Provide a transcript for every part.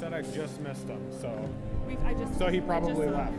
said I just missed him, so I so he probably left.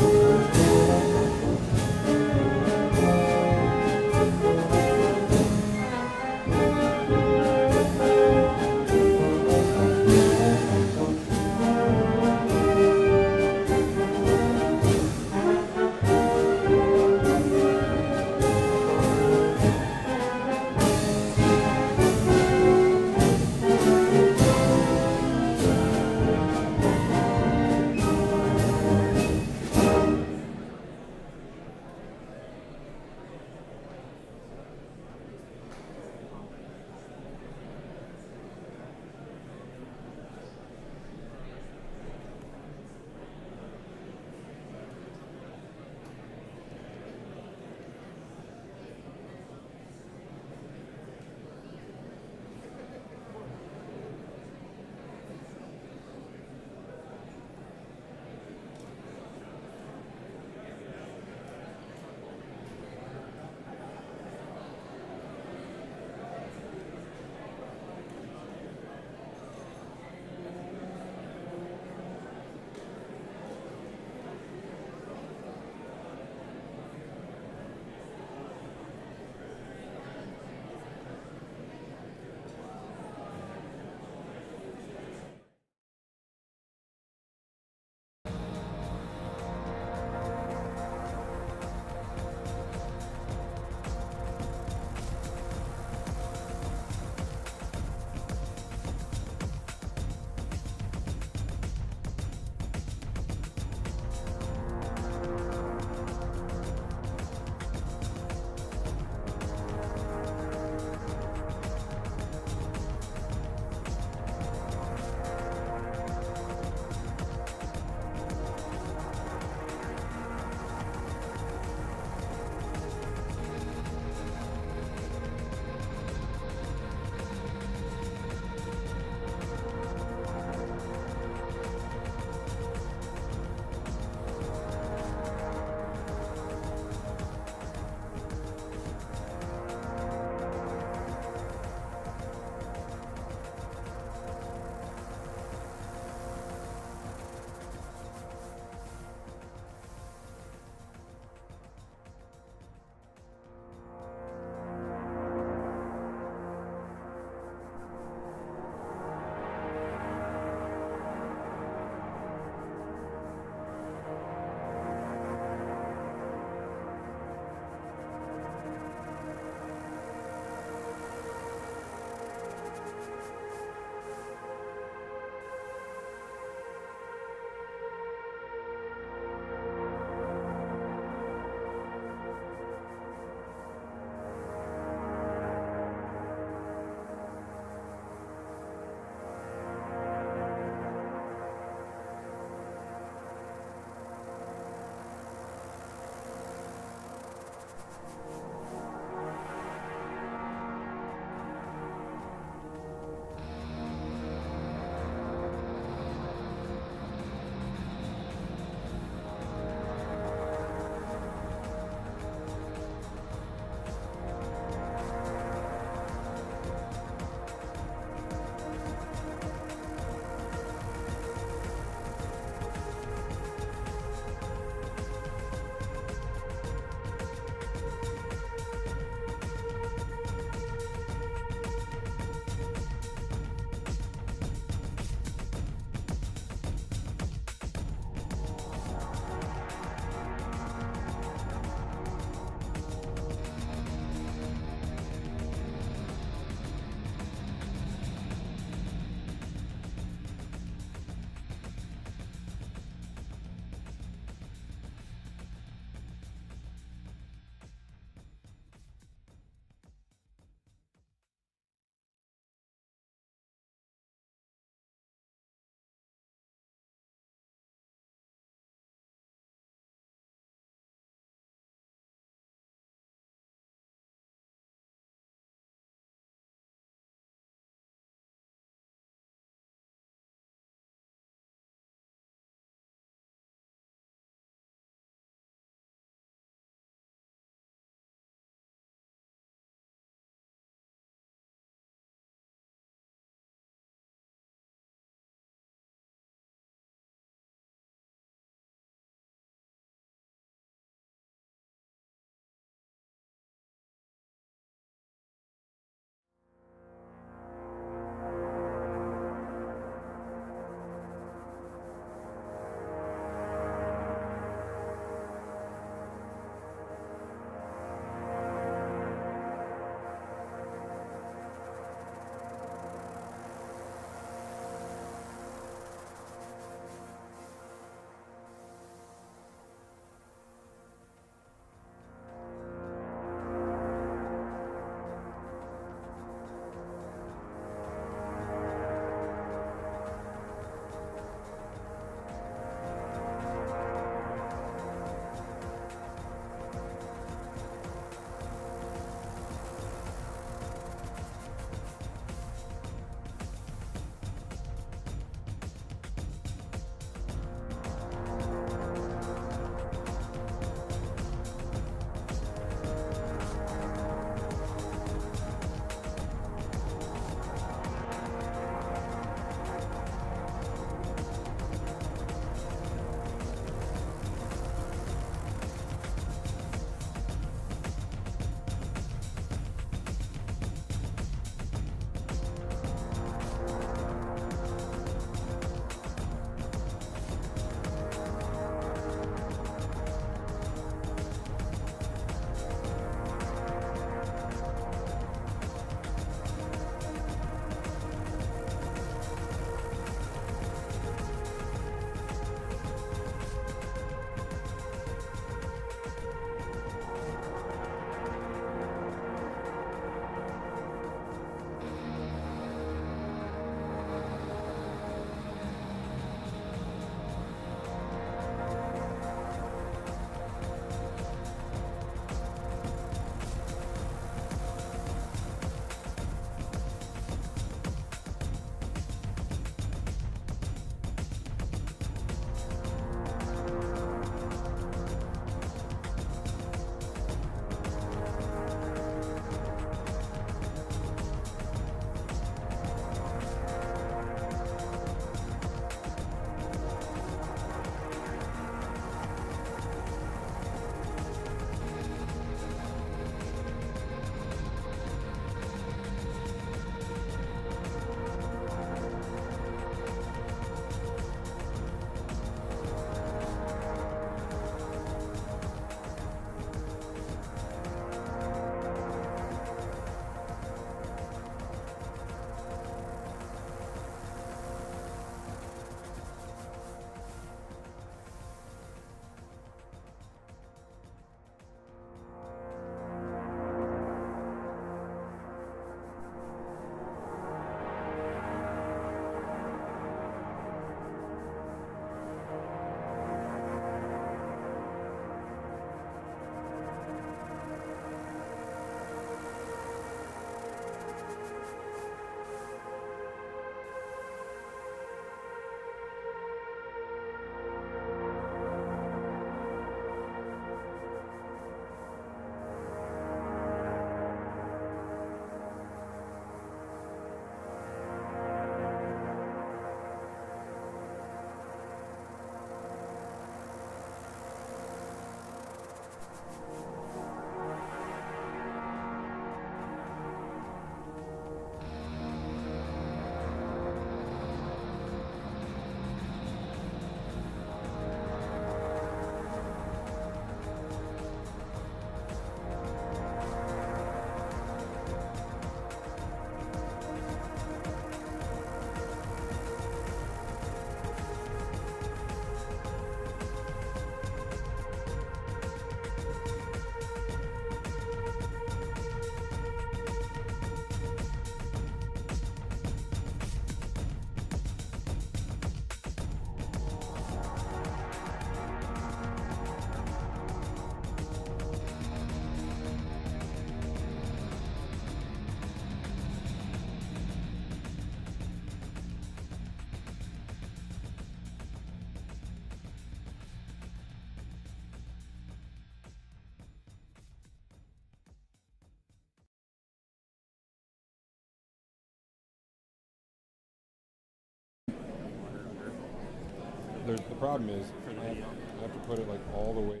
the problem is I have to put it like all the way.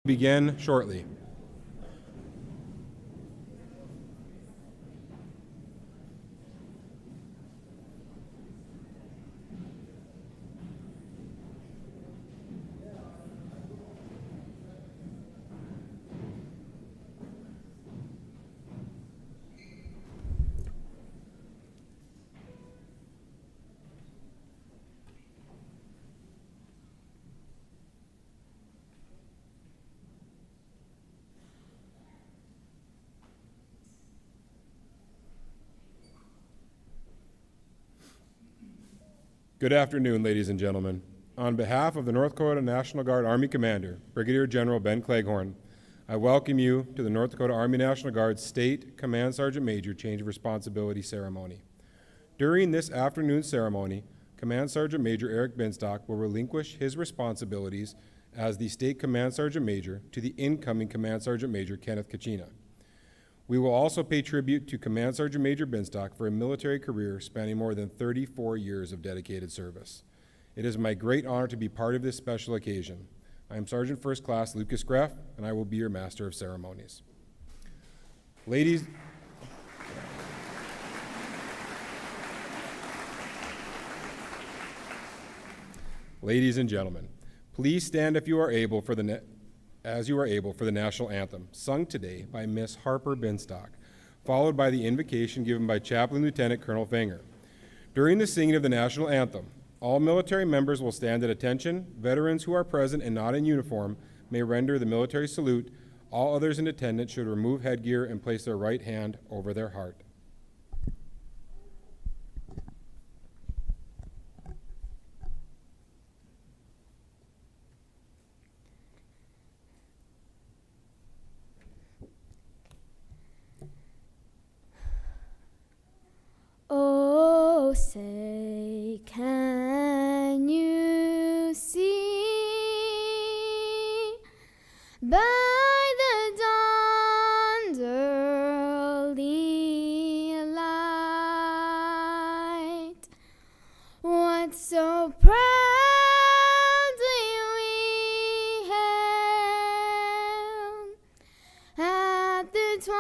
Begin shortly. Good afternoon, ladies and gentlemen. On behalf of the North Dakota National Guard Army Commander, Brigadier General Ben Cleghorn, I welcome you to the North Dakota Army National Guard State Command Sergeant Major Change of Responsibility Ceremony. During this afternoon ceremony, Command Sergeant Major Eric Binstock will relinquish his responsibilities as the State Command Sergeant Major to the incoming Command Sergeant Major Kenneth Kachena. We will also pay tribute to Command Sergeant Major Binstock for a military career spanning more than 34 years of dedicated service. It is my great honor to be part of this special occasion. I am Sergeant First Class Lucas Greff, and I will be your Master of Ceremonies. Ladies and gentlemen, please stand if you are able for the national anthem, sung today by Miss Harper Binstock, followed by the invocation given by Chaplain Lieutenant Colonel Finger. During the singing of the national anthem, all military members will stand at attention. Veterans who are present and not in uniform may render the military salute. All others in attendance should remove headgear and place their right hand over their heart. Oh, say, can you see by the dawn's early light what so proudly we hailed at the twilight's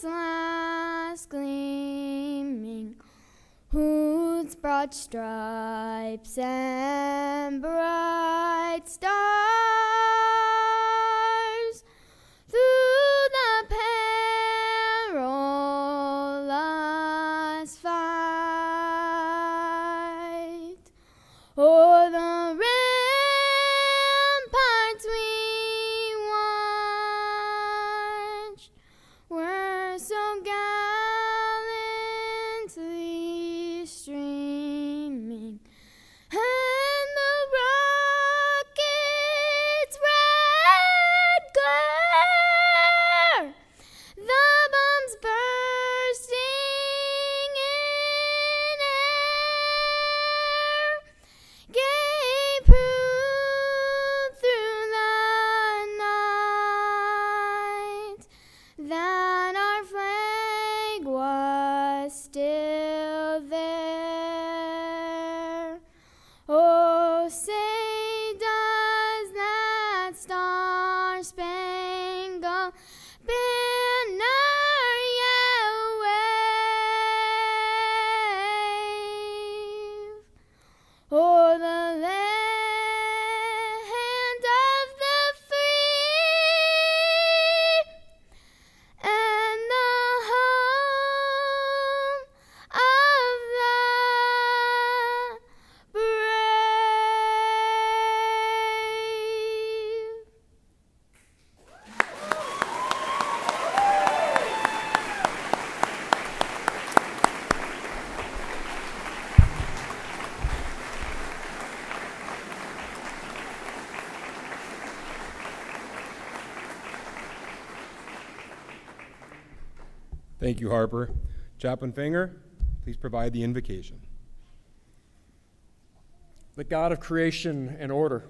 last gleaming, whose broad stripes and bright stars through the perilous fight o'er the ramparts we watched were so gallantly streaming, and the rocket's red glare, the bombs bursting in air, gave proof through the night that our flag was still there. Oh, say does that star-spangled banner yet wave Thank you, Harper. Chaplain Finger, please provide the invocation. The God of creation and order,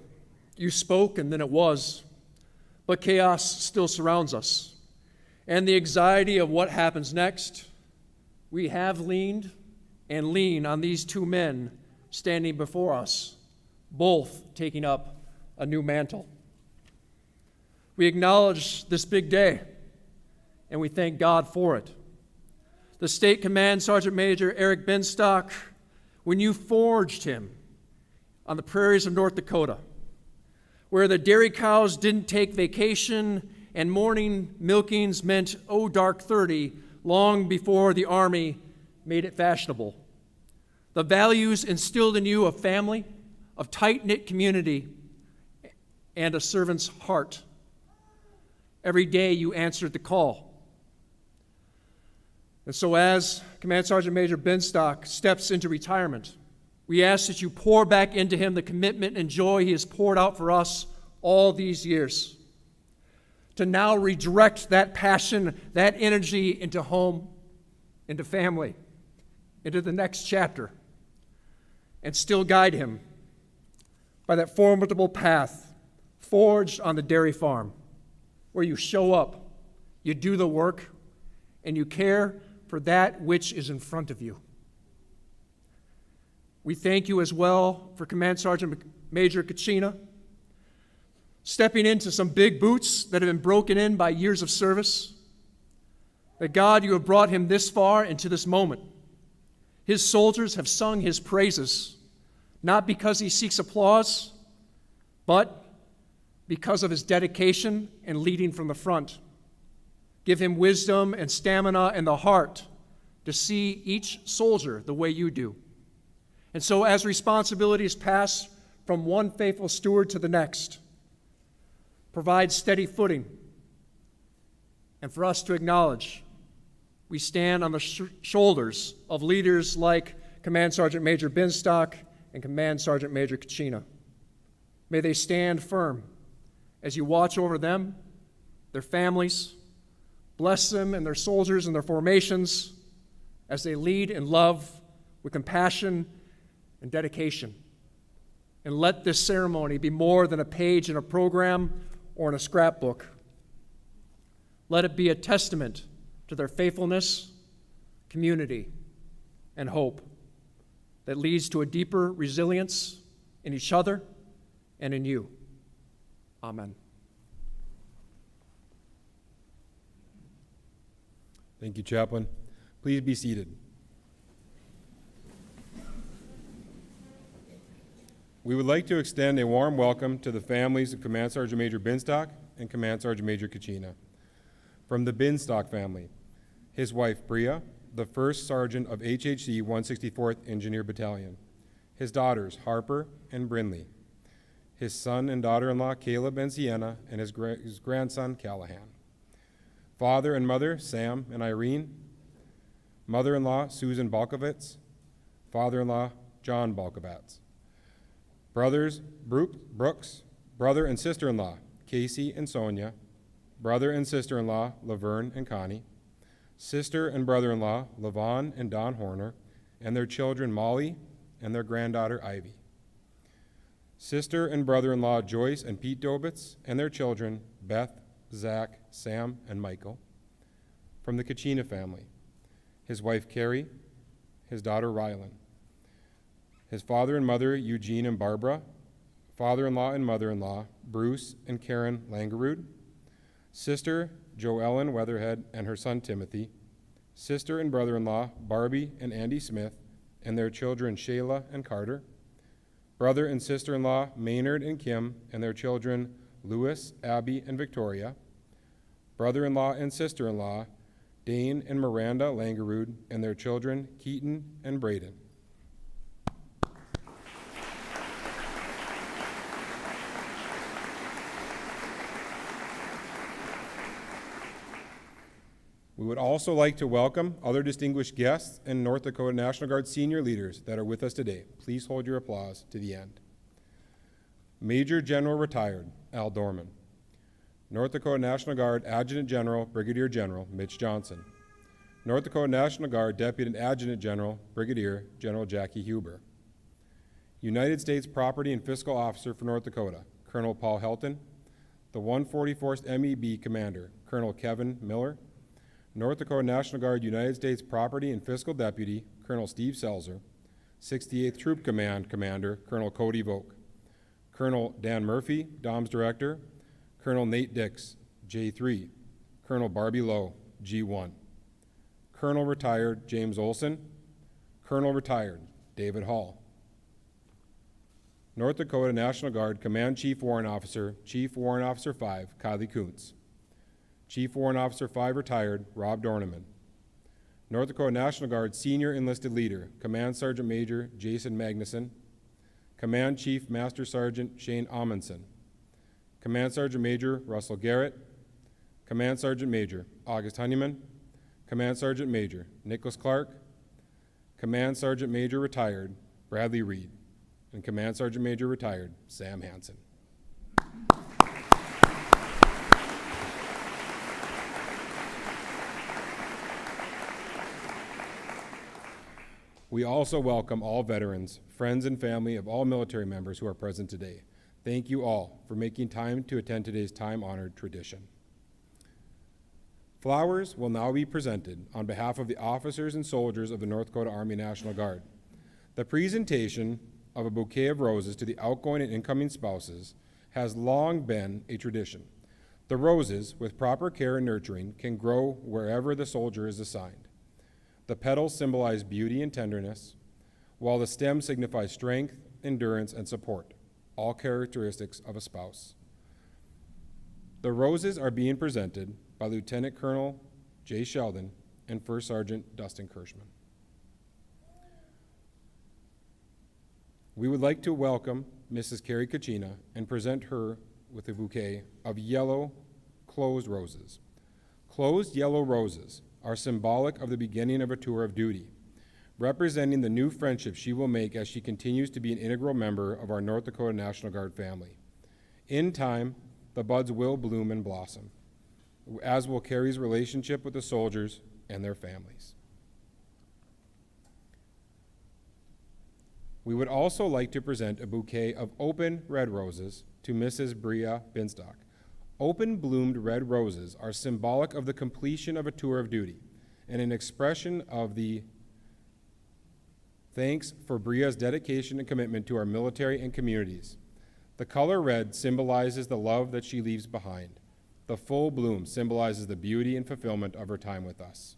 you spoke and then it was, but chaos still surrounds us. And the anxiety of what happens next, we have leaned and lean on these two men standing before us, both taking up a new mantle. We acknowledge this big day, and we thank God for it. The State Command Sergeant Major Eric Binstock, when you forged him on the prairies of North Dakota, where the dairy cows didn't take vacation and morning milkings meant dark 30 long before the Army made it fashionable. The values instilled in you of family, of tight-knit community, and a servant's heart. Every day you answered the call. And so as Command Sergeant Major Binstock steps into retirement, we ask that you pour back into him the commitment and joy he has poured out for us all these years. To now redirect that passion, that energy into home, into family, into the next chapter, and still guide him by that formidable path forged on the dairy farm, where you show up, you do the work, and you care for that which is in front of you. We thank you as well for Command Sergeant Major Kachena, stepping into some big boots that have been broken in by years of service. That God, you have brought him this far into this moment. His soldiers have sung his praises, not because he seeks applause, but because of his dedication and leading from the front. Give him wisdom and stamina and the heart to see each soldier the way you do. And so as responsibilities pass from one faithful steward to the next, provide steady footing. And for us to acknowledge, we stand on the shoulders of leaders like Command Sergeant Major Binstock and Command Sergeant Major Kachena. May they stand firm as you watch over them, their families, bless them and their soldiers and their formations as they lead in love with compassion and dedication. And let this ceremony be more than a page in a program or in a scrapbook. Let it be a testament to their faithfulness, community, and hope that leads to a deeper resilience in each other and in you. Amen. Thank you, Chaplain. Please be seated. We would like to extend a warm welcome to the families of Command Sergeant Major Binstock and Command Sergeant Major Kachena. From the Binstock family, his wife Bria, the first sergeant of HHC 164th Engineer Battalion, his daughters Harper and Brinley, his son and daughter-in-law Caleb and Sienna, and his grandson Callahan. Father and mother Sam and Irene, mother-in-law Susan Balkovitz, father-in-law John Balkovitz. Brothers Brooks, brother and sister-in-law Casey and Sonia, brother and sister-in-law Laverne and Connie, sister and brother-in-law Lavon and Don Horner, and their children Molly and their granddaughter Ivy. Sister and brother-in-law Joyce and Pete Dobitz, and their children Beth, Zach, Sam, and Michael. From the Kachena family, his wife Carrie, his daughter Rylan, his father and mother Eugene and Barbara, father-in-law and mother-in-law Bruce and Karen Langerud, sister Joellen Weatherhead and her son Timothy, sister and brother-in-law Barbie and Andy Smith, and their children Shayla and Carter, brother and sister-in-law Maynard and Kim, and their children Louis, Abby, and Victoria, brother-in-law and sister-in-law Dane and Miranda Langerud, and their children Keaton and Braden. We would also like to welcome other distinguished guests and North Dakota National Guard senior leaders that are with us today. Please hold your applause to the end. Major General Retired Al Dorman, North Dakota National Guard Adjutant General Brigadier General Mitch Johnson, North Dakota National Guard Deputy Adjutant General, Brigadier General Jackie Huber. United States Property and Fiscal Officer for North Dakota, Colonel Paul Helton. The 144th MEB Commander, Colonel Kevin Miller. North Dakota National Guard United States Property and Fiscal Deputy, Colonel Steve Selzer. 68th Troop Command Commander, Colonel Cody Volk. Colonel Dan Murphy, DOMS Director. Colonel Nate Dix, J3. Colonel Barbie Lowe, G1. Colonel Retired James Olson. Colonel Retired David Hall. North Dakota National Guard Command Chief Warrant Officer 5, Kylie Kuntz. Chief Warrant Officer 5 Retired, Rob Dorneman. North Dakota National Guard Senior Enlisted Leader, Command Sergeant Major Jason Magnuson. Command Chief Master Sergeant Shane Amundsen. Command Sergeant Major Russell Garrett. Command Sergeant Major August Honeyman. Command Sergeant Major Nicholas Clark. Command Sergeant Major Retired Bradley Reed. And Command Sergeant Major Retired Sam Hansen. We also welcome all veterans, friends, and family of all military members who are present today. Thank you all for making time to attend today's time-honored tradition. Flowers will now be presented on behalf of the officers and soldiers of the North Dakota Army National Guard. The presentation of a bouquet of roses to the outgoing and incoming spouses has long been a tradition. The roses, with proper care and nurturing, can grow wherever the soldier is assigned. The petals symbolize beauty and tenderness, while the stem signifies strength, endurance, and support, all characteristics of a spouse. The roses are being presented by Lieutenant Colonel Jay Sheldon and First Sergeant Dustin Kirschman. We would like to welcome Mrs. Carrie Kachena and present her with a bouquet of yellow closed roses. Closed yellow roses are symbolic of the beginning of a tour of duty, representing the new friendship she will make as she continues to be an integral member of our North Dakota National Guard family. In time, the buds will bloom and blossom, as will Carrie's relationship with the soldiers and their families. We would also like to present a bouquet of open red roses to Mrs. Bria Binstock. Open bloomed red roses are symbolic of the completion of a tour of duty and an expression of the thanks for Bria's dedication and commitment to our military and communities. The color red symbolizes the love that she leaves behind. The full bloom symbolizes the beauty and fulfillment of her time with us.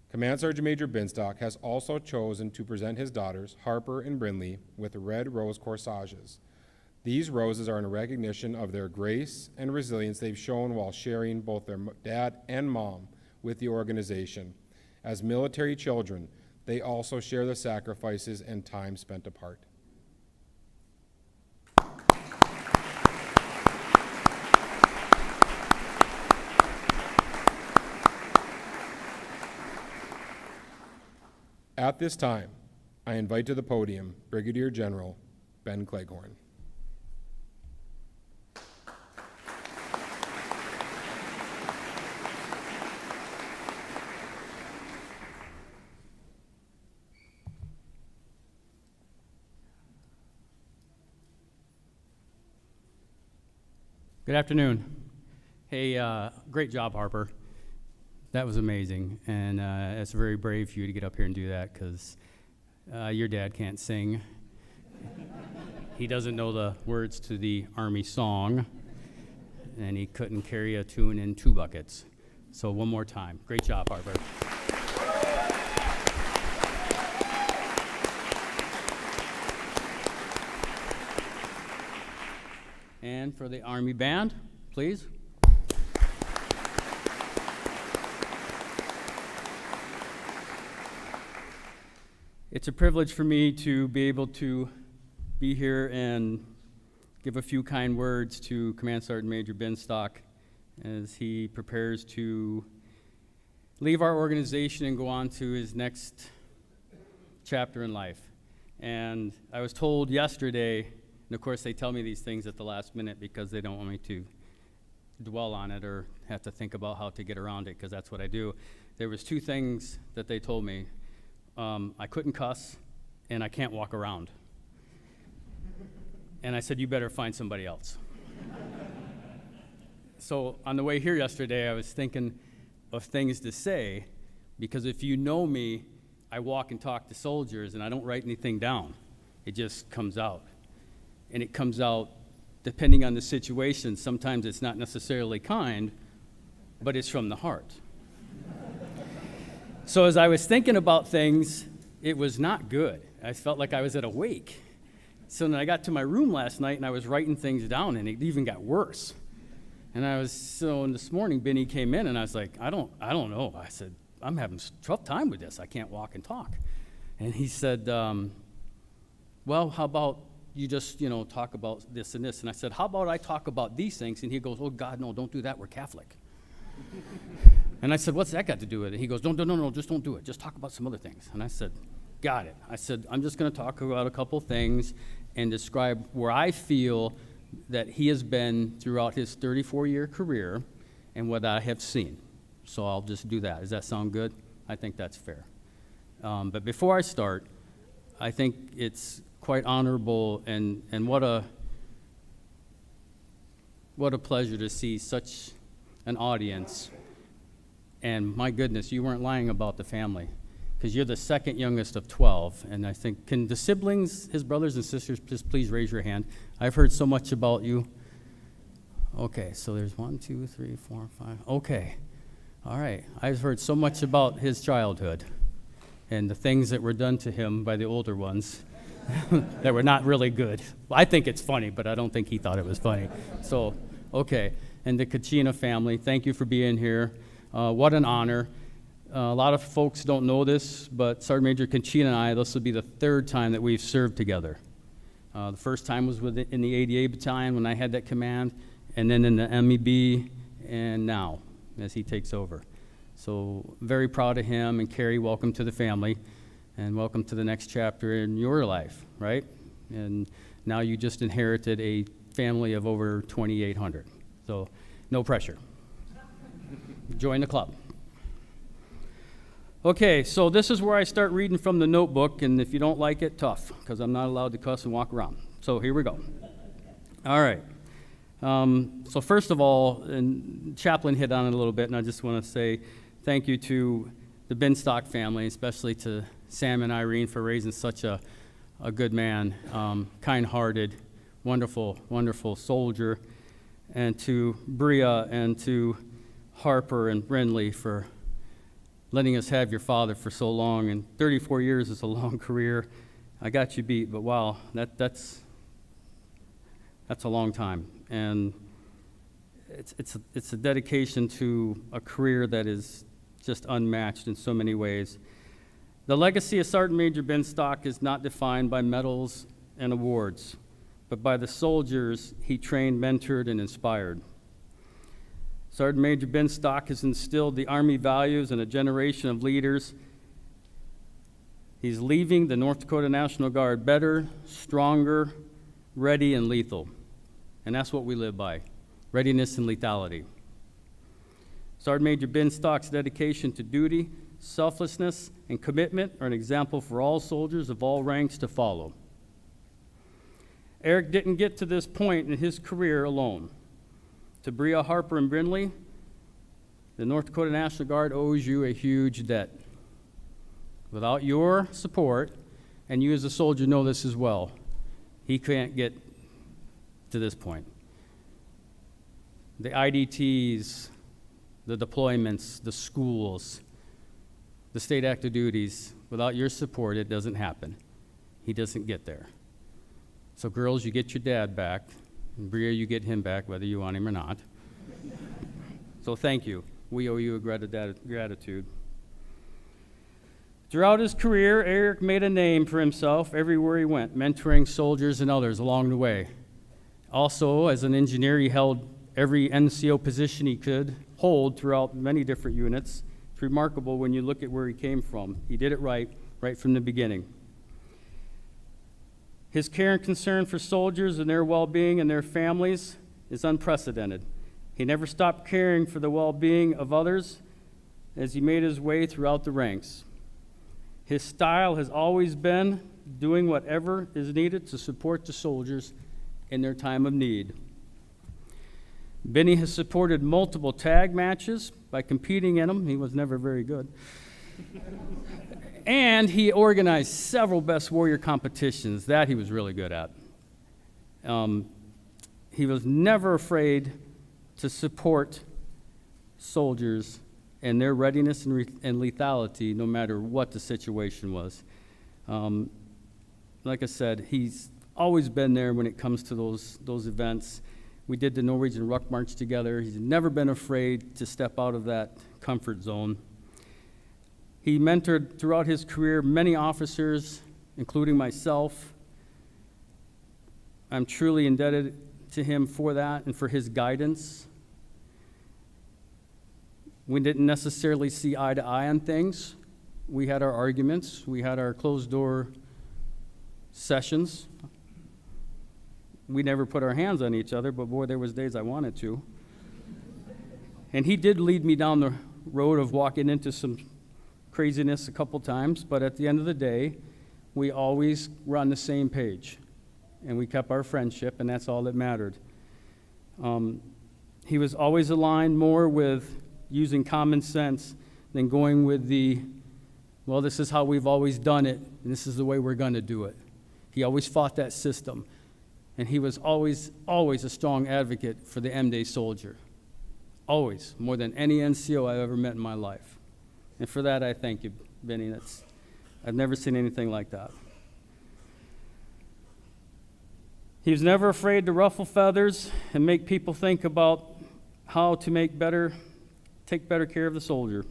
Command Sergeant Major Binstock has also chosen to present his daughters, Harper and Brinley, with red rose corsages. These roses are in recognition of their grace and resilience they've shown while sharing both their dad and mom with the organization. As military children, they also share the sacrifices and time spent apart. At this time, I invite to the podium Brigadier General Ben Cleghorn. Good afternoon. Hey, great job, Harper. That was amazing, and it's very brave for you to get up here and do that because your dad can't sing. He doesn't know the words to the Army song, and he couldn't carry a tune in 2 buckets. So one more time. Great job, Harper. And for the Army Band, please. It's a privilege for me to be able to be here and give a few kind words to Command Sergeant Major Binstock as he prepares to leave our organization and go on to his next chapter in life. And I was told yesterday, and of course they tell me these things at the last minute because they don't want me to dwell on it or have to think about how to get around it, because that's what I do. There was 2 things that they told me. I couldn't cuss, and I can't walk around. And I said, you better find somebody else. So on the way here yesterday, I was thinking of things to say, because if you know me, I walk and talk to soldiers, and I don't write anything down. It just comes out. And it comes out depending on the situation. Sometimes it's not necessarily kind, but it's from the heart. So as I was thinking about things, it was not good. I felt like I was at a wake. So then I got to my room last night, and I was writing things down, and it even got worse. And this morning, Benny came in, and I was like, I don't know. I said, I'm having a tough time with this. I can't walk and talk. And he said, well, how about you just, talk about this and this? And I said, how about I talk about these things? And he goes, oh, God, no, don't do that. We're Catholic. And I said, what's that got to do with it? He goes, no, just don't do it. Just talk about some other things. And I said, got it. I said, I'm just going to talk about a couple things and describe where I feel that he has been throughout his 34-year career and what I have seen. So I'll just do that. Does that sound good? I think that's fair. But before I start, I think it's quite honorable, and what a pleasure to see such an audience. And my goodness, you weren't lying about the family, because you're the second youngest of 12. And I think, can the siblings, his brothers and sisters, just please raise your hand? I've heard so much about you. Okay, so there's 1, 2, 3, 4, 5. Okay, all right. I've heard so much about his childhood and the things that were done to him by the older ones that were not really good. I think it's funny, but I don't think he thought it was funny. So, okay. And the Kachena family, thank you for being here. What an honor. A lot of folks don't know this, but Sergeant Major Kachena and I, this will be the 3rd time that we've served together. The first time was in the 88 Battalion when I had that command, and then in the MEB, and now as he takes over. So very proud of him, and Carrie, welcome to the family, and welcome to the next chapter in your life, right? And now you just inherited a family of over 2,800. So no pressure. Join the club. Okay, so this is where I start reading from the notebook, and if you don't like it, tough, because I'm not allowed to cuss and walk around. So here we go. All right. So first of all, and Chaplain hit on it a little bit, and I just want to say thank you to the Binstock family, especially to Sam and Irene for raising such a good man, kind-hearted, wonderful, wonderful soldier, and to Bria and to Harper and Brindley for letting us have your father for so long. And 34 years is a long career. I got you beat, but wow, that's a long time. And it's a dedication to a career that is just unmatched in so many ways. The legacy of Sergeant Major Binstock is not defined by medals and awards, but by the soldiers he trained, mentored, and inspired. Sergeant Major Binstock has instilled the Army values in a generation of leaders. He's leaving the North Dakota National Guard better, stronger, ready, and lethal. And that's what we live by, readiness and lethality. Sergeant Major Binstock's dedication to duty, selflessness, and commitment are an example for all soldiers of all ranks to follow. Eric didn't get to this point in his career alone. To Bria, Harper, and Brindley, the North Dakota National Guard owes you a huge debt. Without your support, and you as a soldier know this as well, he can't get to this point. The IDTs, the deployments, the schools, the state active duties, without your support, it doesn't happen. He doesn't get there. So girls, you get your dad back. And Bria, you get him back, whether you want him or not. So thank you. We owe you a gratitude. Throughout his career, Eric made a name for himself everywhere he went, mentoring soldiers and others along the way. Also, as an engineer, he held every NCO position he could hold throughout many different units. It's remarkable when you look at where he came from. He did it right from the beginning. His care and concern for soldiers and their well-being and their families is unprecedented. He never stopped caring for the well-being of others as he made his way throughout the ranks. His style has always been doing whatever is needed to support the soldiers in their time of need. Benny has supported multiple tag matches by competing in them. He was never very good. And he organized several Best Warrior competitions. That he was really good at. He was never afraid to support soldiers and their readiness and lethality, no matter what the situation was. Like I said, he's always been there when it comes to those events. We did the Norwegian Ruck March together. He's never been afraid to step out of that comfort zone. He mentored throughout his career many officers, including myself. I'm truly indebted to him for that and for his guidance. We didn't necessarily see eye to eye on things. We had our arguments. We had our closed-door sessions. We never put our hands on each other, but boy, there was days I wanted to. And he did lead me down the road of walking into some craziness a couple times, but at the end of the day, we always were on the same page, and we kept our friendship, and that's all that mattered. He was always aligned more with using common sense than going with well, this is how we've always done it, and this is the way we're going to do it. He always fought that system, and he was always a strong advocate for the M-Day soldier. Always, more than any NCO I've ever met in my life. And for that, I thank you, Benny. I've never seen anything like that. He was never afraid to ruffle feathers and make people think about how to take better care of the soldier.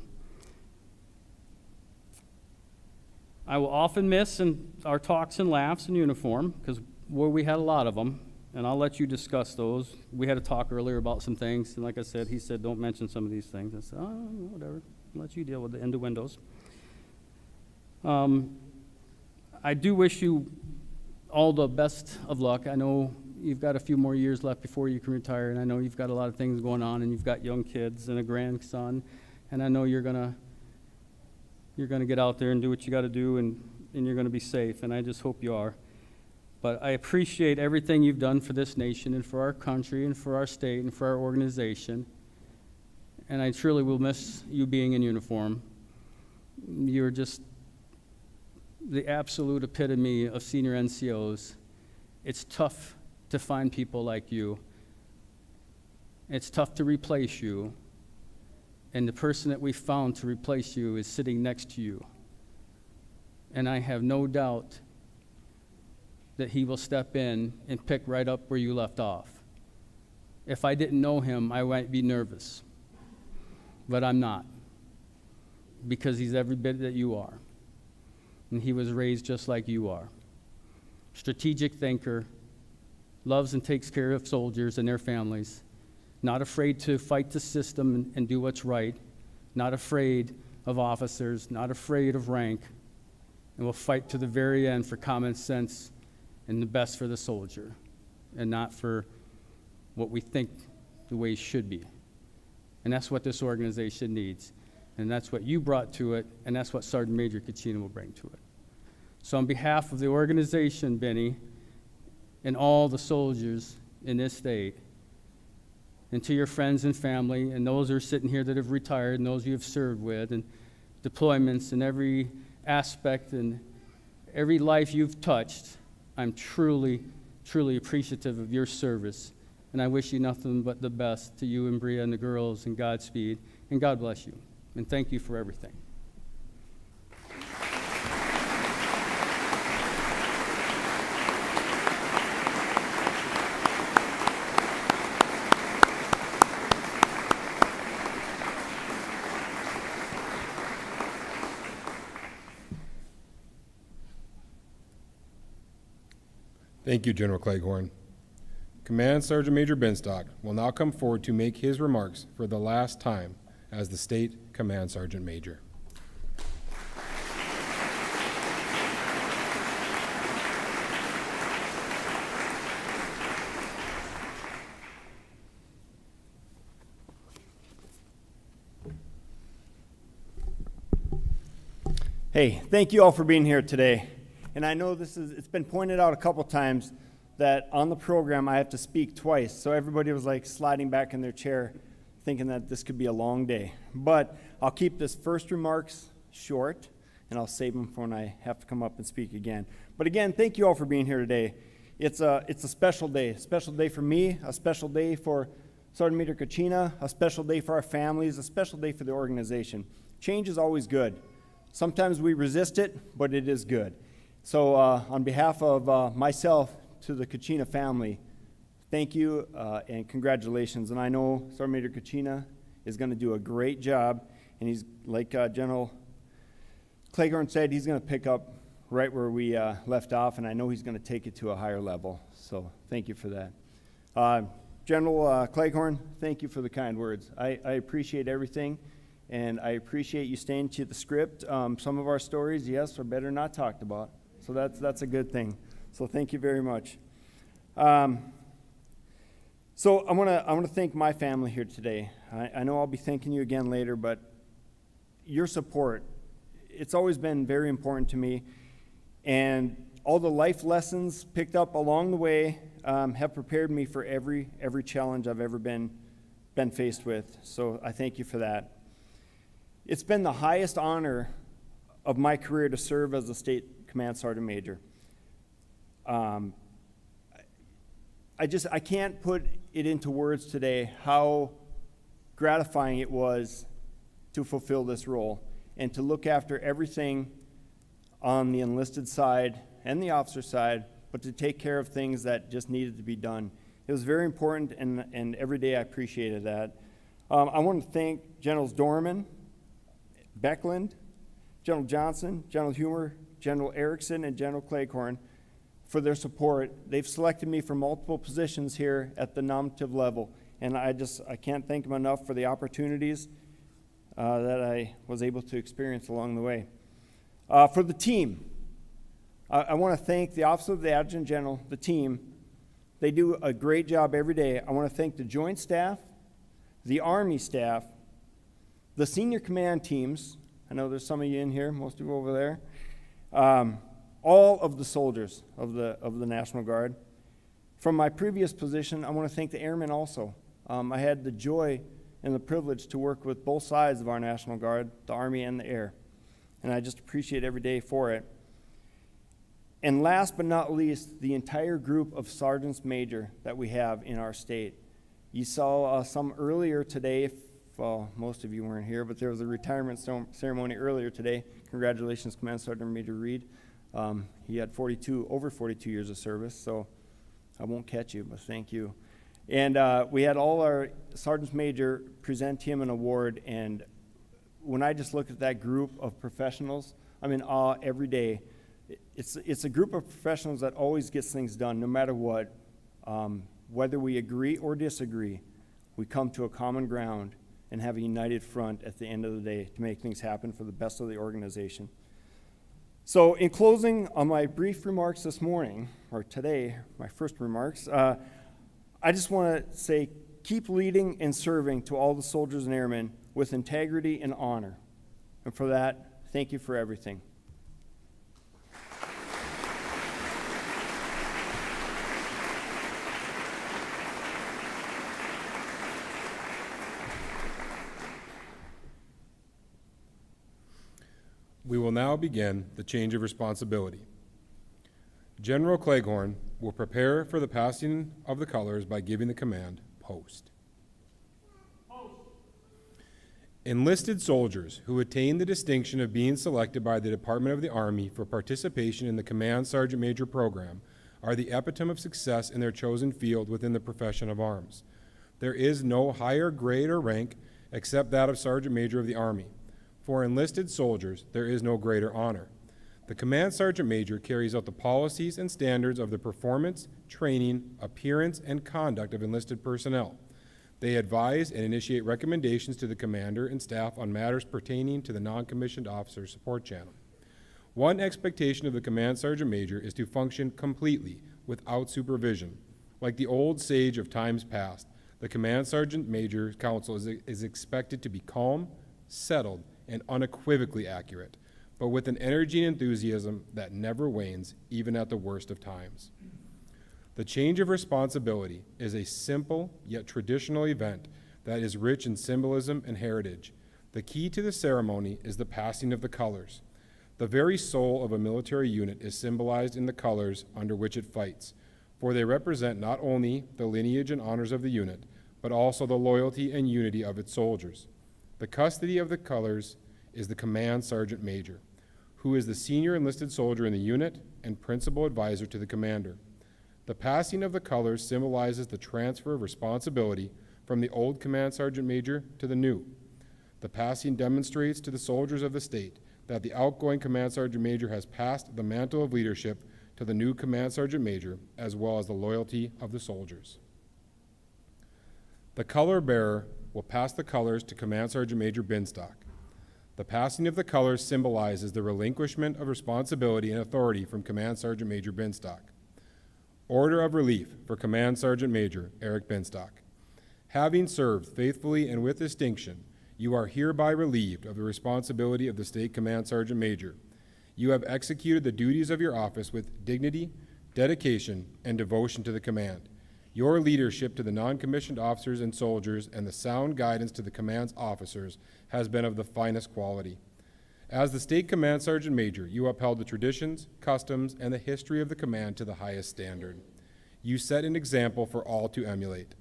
I will often miss our talks and laughs in uniform, because we had a lot of them, and I'll let you discuss those. We had a talk earlier about some things, and like I said, he said, don't mention some of these things. I said, whatever. I'll let you deal with the innuendos. I do wish you all the best of luck. I know you've got a few more years left before you can retire, and I know you've got a lot of things going on, and you've got young kids and a grandson, and I know you're gonna get out there and do what you got to do, and you're gonna be safe, and I just hope you are. But I appreciate everything you've done for this nation and for our country and for our state and for our organization, and I truly will miss you being in uniform. You're just the absolute epitome of senior NCOs. It's tough to find people like you. It's tough to replace you. And the person that we found to replace you is sitting next to you. And I have no doubt that he will step in and pick right up where you left off. If I didn't know him, I might be nervous. But I'm not, because he's every bit that you are. And he was raised just like you are. Strategic thinker, loves and takes care of soldiers and their families, not afraid to fight the system and do what's right, not afraid of officers, not afraid of rank, and will fight to the very end for common sense and the best for the soldier, and not for what we think the way it should be. And that's what this organization needs. And that's what you brought to it, and that's what Sergeant Major Kachena will bring to it. So on behalf of the organization, Benny, and all the soldiers in this state, and to your friends and family, and those who are sitting here that have retired, and those you have served with, and deployments, and every aspect and every life you've touched, I'm truly, truly appreciative of your service. And I wish you nothing but the best to you and Bria and the girls, and Godspeed, and God bless you. And thank you for everything. Thank you, General Cleghorn. Command Sergeant Major Binstock will now come forward to make his remarks for the last time as the State Command Sergeant Major. Hey, thank you all for being here today. And I know it's been pointed out a couple times that on the program I have to speak twice, so everybody was like sliding back in their chair thinking that this could be a long day. But I'll keep this first remarks short, and I'll save them for when I have to come up and speak again. But again, thank you all for being here today. It's a special day for me, a special day for Sergeant Major Kachena, a special day for our families, a special day for the organization. Change is always good. Sometimes we resist it, but it is good. So on behalf of myself to the Kachena family, thank you and congratulations. And I know Sergeant Major Kachena is going to do a great job, and he's, like General Cleghorn said, he's going to pick up right where we left off, and I know he's going to take it to a higher level. So thank you for that. General Cleghorn, thank you for the kind words. I appreciate everything, and I appreciate you staying to the script. Some of our stories, yes, are better not talked about, so that's a good thing. So thank you very much. So I want to thank my family here today. I know I'll be thanking you again later, but your support, it's always been very important to me, and all the life lessons picked up along the way have prepared me for every challenge I've ever been faced with. So I thank you for that. It's been the highest honor of my career to serve as a State Command Sergeant Major. I can't put it into words today how gratifying it was to fulfill this role and to look after everything on the enlisted side and the officer side, but to take care of things that just needed to be done. It was very important, and every day I appreciated that. I want to thank Generals Dorman, Beckland, General Johnson, General Humer, General Erickson, and General Cleghorn for their support. They've selected me for multiple positions here at the nominative level, and I can't thank them enough for the opportunities that I was able to experience along the way. For the team, I want to thank the Office of the Adjutant General, the team. They do a great job every day. I want to thank the Joint Staff, the Army staff, the senior command teams. I know there's some of you in here, most of you over there. All of the soldiers of the National Guard. From my previous position, I want to thank the airmen also. I had the joy and the privilege to work with both sides of our National Guard, the Army and the Air. And I just appreciate every day for it. And last but not least, the entire group of sergeants major that we have in our state. You saw some earlier today, well, most of you weren't here, but there was a retirement ceremony earlier today. Congratulations, Command Sergeant Major Reed. He had over 42 years of service, so I won't catch you, but thank you. And we had all our sergeants major present him an award, and when I just look at that group of professionals, I'm in awe every day. It's a group of professionals that always gets things done, no matter what. Whether we agree or disagree, we come to a common ground and have a united front at the end of the day to make things happen for the best of the organization. So in closing on my brief remarks this morning, or today, my first remarks, I just want to say keep leading and serving to all the soldiers and airmen with integrity and honor. And for that, thank you for everything. We will now begin the change of responsibility. General Cleghorn will prepare for the passing of the colors by giving the command, post. Enlisted soldiers who attain the distinction of being selected by the Department of the Army for participation in the Command Sergeant Major program are the epitome of success in their chosen field within the profession of arms. There is no higher grade or rank except that of Sergeant Major of the Army. For enlisted soldiers, there is no greater honor. The Command Sergeant Major carries out the policies and standards of the performance, training, appearance, and conduct of enlisted personnel. They advise and initiate recommendations to the commander and staff on matters pertaining to the non-commissioned officer support channel. One expectation of the Command Sergeant Major is to function completely without supervision. Like the old sage of times past, the Command Sergeant Major Council is expected to be calm, settled, and unequivocally accurate. but with an energy and enthusiasm that never wanes, even at the worst of times. The change of responsibility is a simple yet traditional event that is rich in symbolism and heritage. The key to the ceremony is the passing of the colors. The very soul of a military unit is symbolized in the colors under which it fights, for they represent not only the lineage and honors of the unit, but also the loyalty and unity of its soldiers. The custody of the colors is the Command Sergeant Major, who is the senior enlisted soldier in the unit and principal advisor to the commander. The passing of the colors symbolizes the transfer of responsibility from the old Command Sergeant Major to the new. The passing demonstrates to the soldiers of the state that the outgoing Command Sergeant Major has passed the mantle of leadership to the new Command Sergeant Major, as well as the loyalty of the soldiers. The color bearer will pass the colors to Command Sergeant Major Binstock. The passing of the colors symbolizes the relinquishment of responsibility and authority from Command Sergeant Major Binstock. Order of Relief for Command Sergeant Major Eric Binstock. Having served faithfully and with distinction, you are hereby relieved of the responsibility of the State Command Sergeant Major. You have executed the duties of your office with dignity, dedication, and devotion to the command. Your leadership to the non-commissioned officers and soldiers and the sound guidance to the command's officers has been of the finest quality. As the State Command Sergeant Major, you upheld the traditions, customs, and the history of the command to the highest standard. You set an example for all to emulate.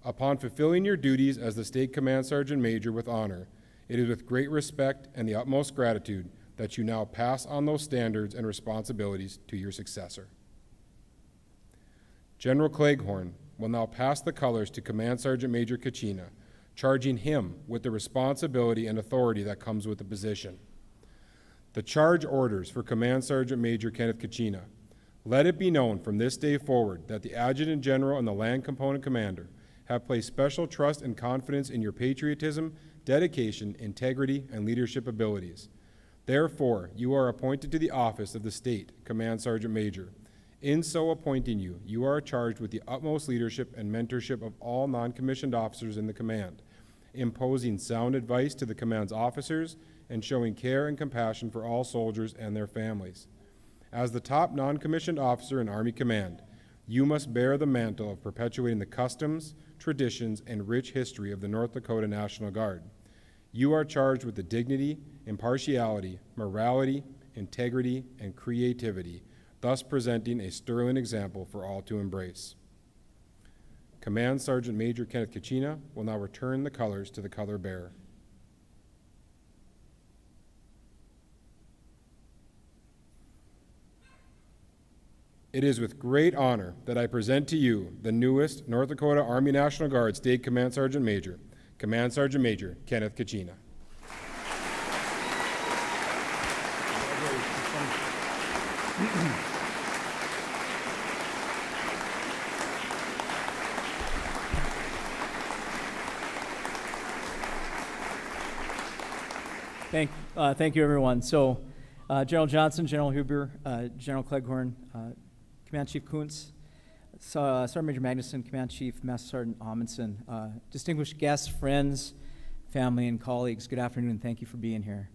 Upon fulfilling your duties as the State Command Sergeant Major with honor, it is with great respect and the utmost gratitude that you now pass on those standards and responsibilities to your successor. General Cleghorn will now pass the colors to Command Sergeant Major Kachena, charging him with the responsibility and authority that comes with the position. The charge orders for Command Sergeant Major Kenneth Kachena. Let it be known from this day forward that the Adjutant General and the Land Component Commander have placed special trust and confidence in your patriotism, dedication, integrity, and leadership abilities. Therefore, you are appointed to the office of the State Command Sergeant Major. In so appointing you, you are charged with the utmost leadership and mentorship of all non-commissioned officers in the command, imposing sound advice to the command's officers and showing care and compassion for all soldiers and their families. As the top non-commissioned officer in Army Command, you must bear the mantle of perpetuating the customs, traditions, and rich history of the North Dakota National Guard. You are charged with the dignity, impartiality, morality, integrity, and creativity, thus presenting a sterling example for all to embrace. Command Sergeant Major Kenneth Kachena will now return the colors to the color bearer. It is with great honor that I present to you the newest North Dakota Army National Guard State Command Sergeant Major, Command Sergeant Major Kenneth Kachena. Thank you, everyone. So, General Johnson, General Huber, General Cleghorn, Command Chief Kuntz, Sergeant Major Magnuson, Command Chief Master Sergeant Amundsen, distinguished guests, friends, family, and colleagues, good afternoon, and thank you for being here.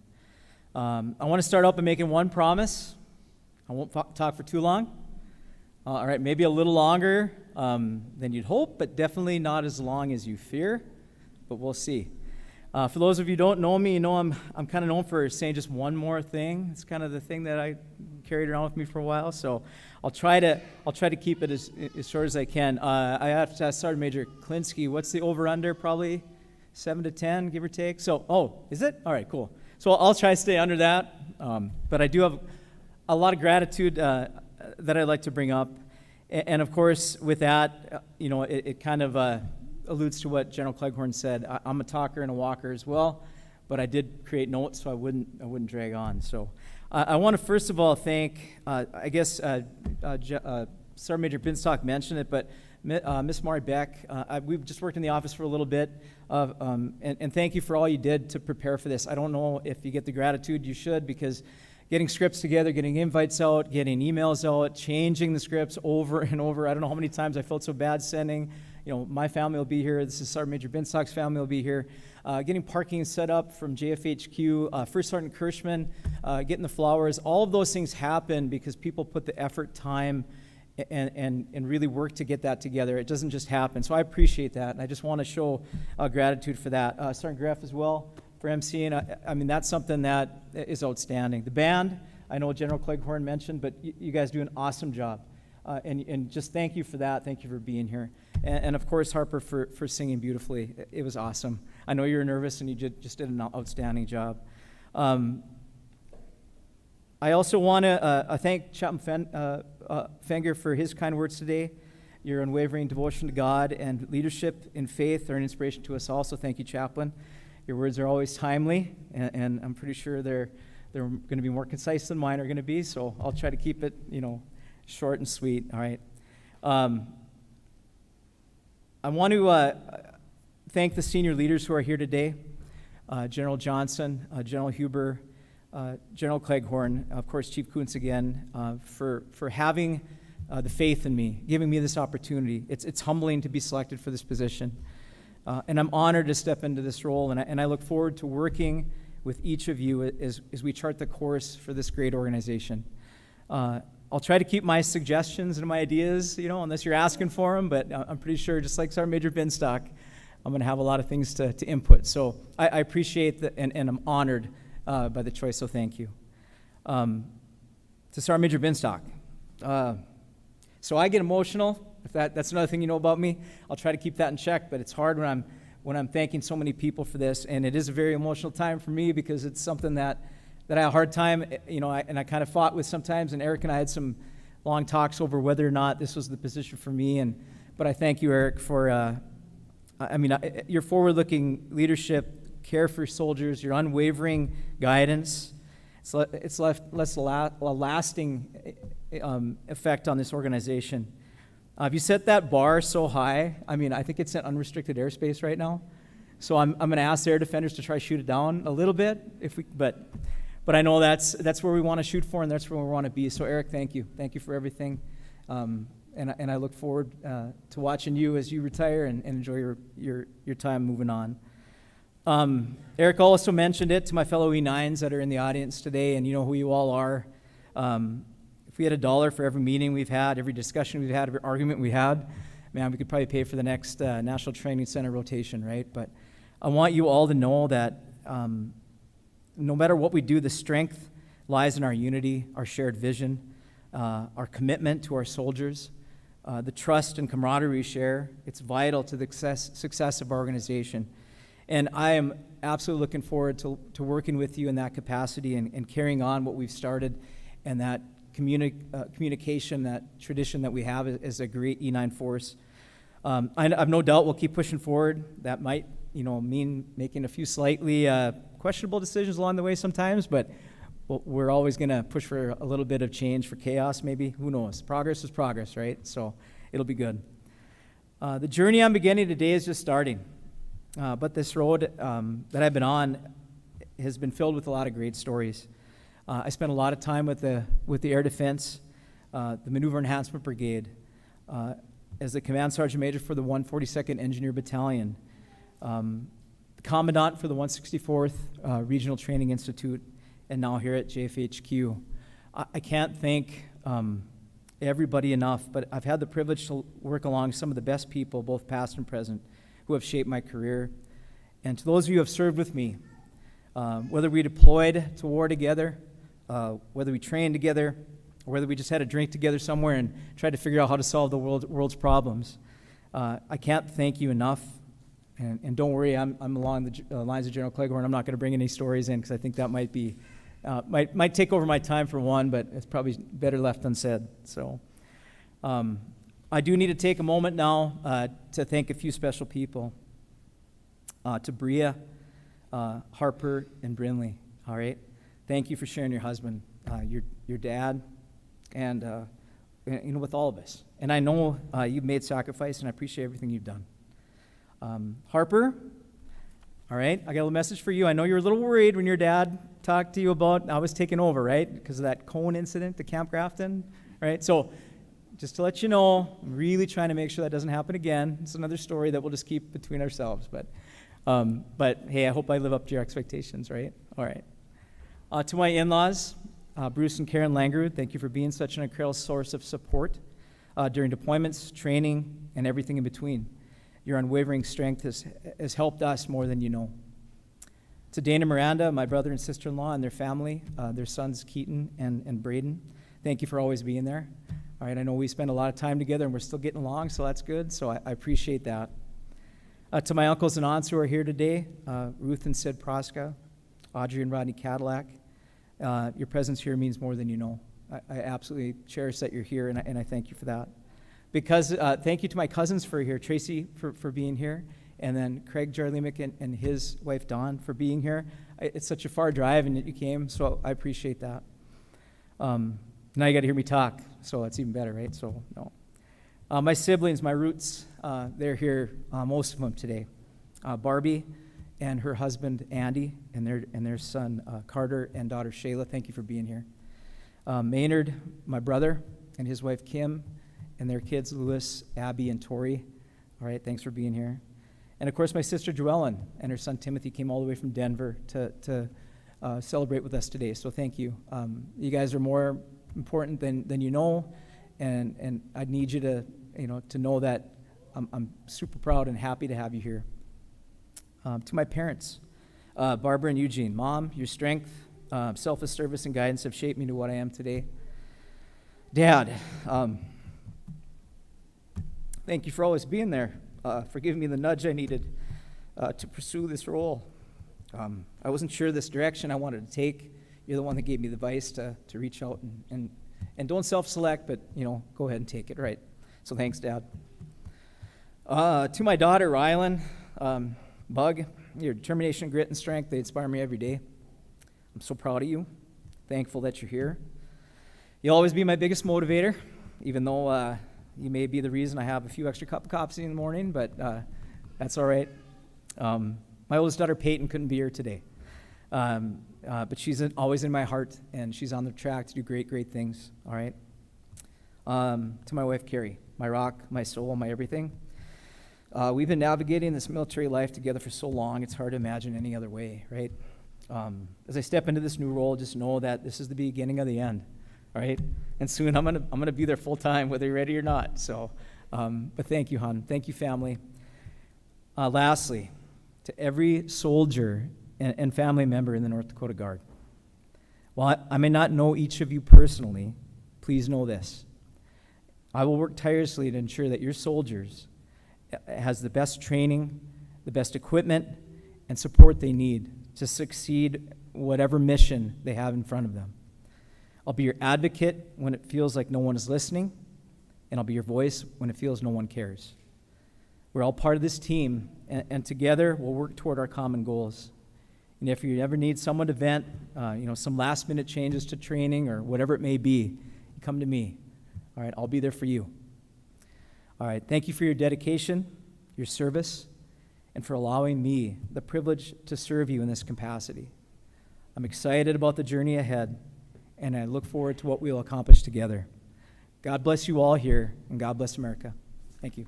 I want to start out by making one promise. I won't talk for too long. All right, maybe a little longer than you'd hope, but definitely not as long as you fear, but we'll see. For those of you who don't know me, you know I'm kind of known for saying just one more thing. It's kind of the thing that I carried around with me for a while, so I'll try to keep it as short as I can. I have to ask Sergeant Major Klinsky, what's the over/under? Probably 7 to 10, give or take. So, is it? All right, cool. So I'll try to stay under that, but I do have a lot of gratitude that I'd like to bring up, and of course, with that, it kind of alludes to what General Cleghorn said. I'm a talker and a walker as well, but I did create notes so I wouldn't drag on. So I want to first of all thank, I guess Sergeant Major Binstock mentioned it, but Miss Mari Beck, we've just worked in the office for a little bit, and thank you for all you did to prepare for this. I don't know if you get the gratitude you should, because getting scripts together, getting invites out, getting emails out, changing the scripts over and over. I don't know how many times I felt so bad sending my family will be here. This is Sergeant Major Binstock's family will be here. Getting parking set up from JFHQ, First Sergeant Kirschman, getting the flowers. All of those things happen because people put the effort, time, and really work to get that together. It doesn't just happen. So I appreciate that, and I just want to show gratitude for that. Sergeant Greff as well for emceeing. I mean, that's something that is outstanding. The band, I know General Cleghorn mentioned, but you guys do an awesome job. And just thank you for that. Thank you for being here. And of course, Harper, for singing beautifully. It was awesome. I know you were nervous, and you just did an outstanding job. I also want to thank Chaplain Fenger for his kind words today. Your unwavering devotion to God and leadership in faith are an inspiration to us all. So thank you, Chaplain. Your words are always timely, and I'm pretty sure they're going to be more concise than mine are going to be. So I'll try to keep it, short and sweet. All right. I want to thank the senior leaders who are here today. General Johnson, General Huber, General Cleghorn, of course, Chief Kuntz again, for having the faith in me, giving me this opportunity. It's humbling to be selected for this position. And I'm honored to step into this role, and I look forward to working with each of you as we chart the course for this great organization. I'll try to keep my suggestions and my ideas, unless you're asking for them, but I'm pretty sure, just like Sergeant Major Binstock, I'm going to have a lot of things to input. So I appreciate that, and I'm honored by the choice, so thank you. To Sergeant Major Binstock. So I get emotional. If that's another thing you know about me. I'll try to keep that in check, but it's hard when I'm thanking so many people for this, and it is a very emotional time for me because it's something that I had a hard time, and I kind of fought with sometimes, and Eric and I had some long talks over whether or not this was the position for me, but I thank you, Eric, for, your forward-looking leadership, care for soldiers, your unwavering guidance. It's left a lasting effect on this organization. If you set that bar so high, I think it's in unrestricted airspace right now, so I'm going to ask the air defenders to try to shoot it down a little bit, but I know that's where we want to shoot for, and that's where we want to be. So Eric, thank you for everything, and I look forward to watching you as you retire and enjoy your time moving on. Eric also mentioned it to my fellow E9s that are in the audience today, and you know who you all are. If we had $1 for every meeting we've had, every discussion we've had, every argument we had, man, we could probably pay for the next National Training Center rotation, right? But I want you all to know that no matter what we do, the strength lies in our unity, our shared vision, our commitment to our soldiers, the trust and camaraderie we share. It's vital to the success of our organization. And I am absolutely looking forward to working with you in that capacity and carrying on what we've started and that communication, that tradition that we have as a great E9 force. I have no doubt we'll keep pushing forward. That might mean making a few slightly questionable decisions along the way sometimes, but we're always going to push for a little bit of change for chaos maybe. Who knows? Progress is progress, right? So it'll be good. The journey I'm beginning today is just starting, but this road that I've been on has been filled with a lot of great stories. I spent a lot of time with the Air Defense, the Maneuver Enhancement Brigade, as the Command Sergeant Major for the 142nd Engineer Battalion, the Commandant for the 164th Regional Training Institute, and now here at JFHQ. I can't thank everybody enough, but I've had the privilege to work along some of the best people, both past and present, who have shaped my career. And to those of you who have served with me, whether we deployed to war together, whether we trained together, or whether we just had a drink together somewhere and tried to figure out how to solve the world's problems, I can't thank you enough. And don't worry, I'm along the lines of General Cleghorn. I'm not going to bring any stories in because I think that might be might take over my time for one, but it's probably better left unsaid. So I do need to take a moment now to thank a few special people. To Bria, Harper, and Brinley. All right, thank you for sharing your husband, your dad, and with all of us. And I know you've made sacrifice, and I appreciate everything you've done. Harper, all right, I got a little message for you. I know you were a little worried when your dad talked to you about I was taking over, right, because of that cone incident, the Camp Grafton, right? So just to let you know, I'm really trying to make sure that doesn't happen again. It's another story that we'll just keep between ourselves. But hey, I hope I live up to your expectations, right? All right. To my in-laws, Bruce and Karen Langerud, thank you for being such an incredible source of support during deployments, training, and everything in between. Your unwavering strength has helped us more than you know. To Dana Miranda, my brother and sister-in-law and their family, their sons Keaton and Braden, thank you for always being there. All right, I know we spend a lot of time together and we're still getting along, so that's good, so I appreciate that. To my uncles and aunts who are here today, Ruth and Sid Proska, Audrey and Rodney Cadillac, your presence here means more than you know. I absolutely cherish that you're here, and I thank you for that. Because thank you to my cousins for here, Tracy for being here, and then Craig Jarlemick and his wife Dawn for being here. It's such a far drive, and you came, so I appreciate that. Now you got to hear me talk, so that's even better, right? So no. My siblings, my roots, they're here, most of them today. Barbie and her husband Andy and their son Carter and daughter Shayla, thank you for being here. Maynard, my brother, and his wife Kim, and their kids Louis, Abby, and Tori. All right, thanks for being here. And of course, my sister Joellen and her son Timothy came all the way from Denver to celebrate with us today. So thank you. You guys are more important than you know, and I need you to know that I'm super proud and happy to have you here. To my parents, Barbara and Eugene, Mom, your strength, selfless service, and guidance have shaped me to what I am today. Dad, thank you for always being there, for giving me the nudge I needed to pursue this role. I wasn't sure this direction I wanted to take. You're the one that gave me the advice to reach out and don't self-select, but go ahead and take it, right? So thanks, Dad. To my daughter, Rylan, Bug, your determination, grit, and strength, they inspire me every day. I'm so proud of you. Thankful that you're here. You'll always be my biggest motivator, even though you may be the reason I have a few extra cup of coffee in the morning, but that's all right. My oldest daughter, Peyton, couldn't be here today. But she's always in my heart, and she's on the track to do great, great things, all right? To my wife, Carrie, my rock, my soul, my everything. We've been navigating this military life together for so long, it's hard to imagine any other way, right? As I step into this new role, just know that this is the beginning of the end, all right? And soon I'm gonna be there full time, whether you're ready or not. So, but thank you, hon. Thank you, family. Lastly, to every soldier and family member in the North Dakota Guard. While I may not know each of you personally, please know this. I will work tirelessly to ensure that your soldiers has the best training, the best equipment, and support they need to succeed whatever mission they have in front of them. I'll be your advocate when it feels like no one is listening, and I'll be your voice when it feels no one cares. We're all part of this team, and together we'll work toward our common goals. And if you ever need someone to vent, some last-minute changes to training or whatever it may be, come to me. All right, I'll be there for you. All right, thank you for your dedication, your service, and for allowing me the privilege to serve you in this capacity. I'm excited about the journey ahead, and I look forward to what we will accomplish together. God bless you all here, and God bless America. Thank you.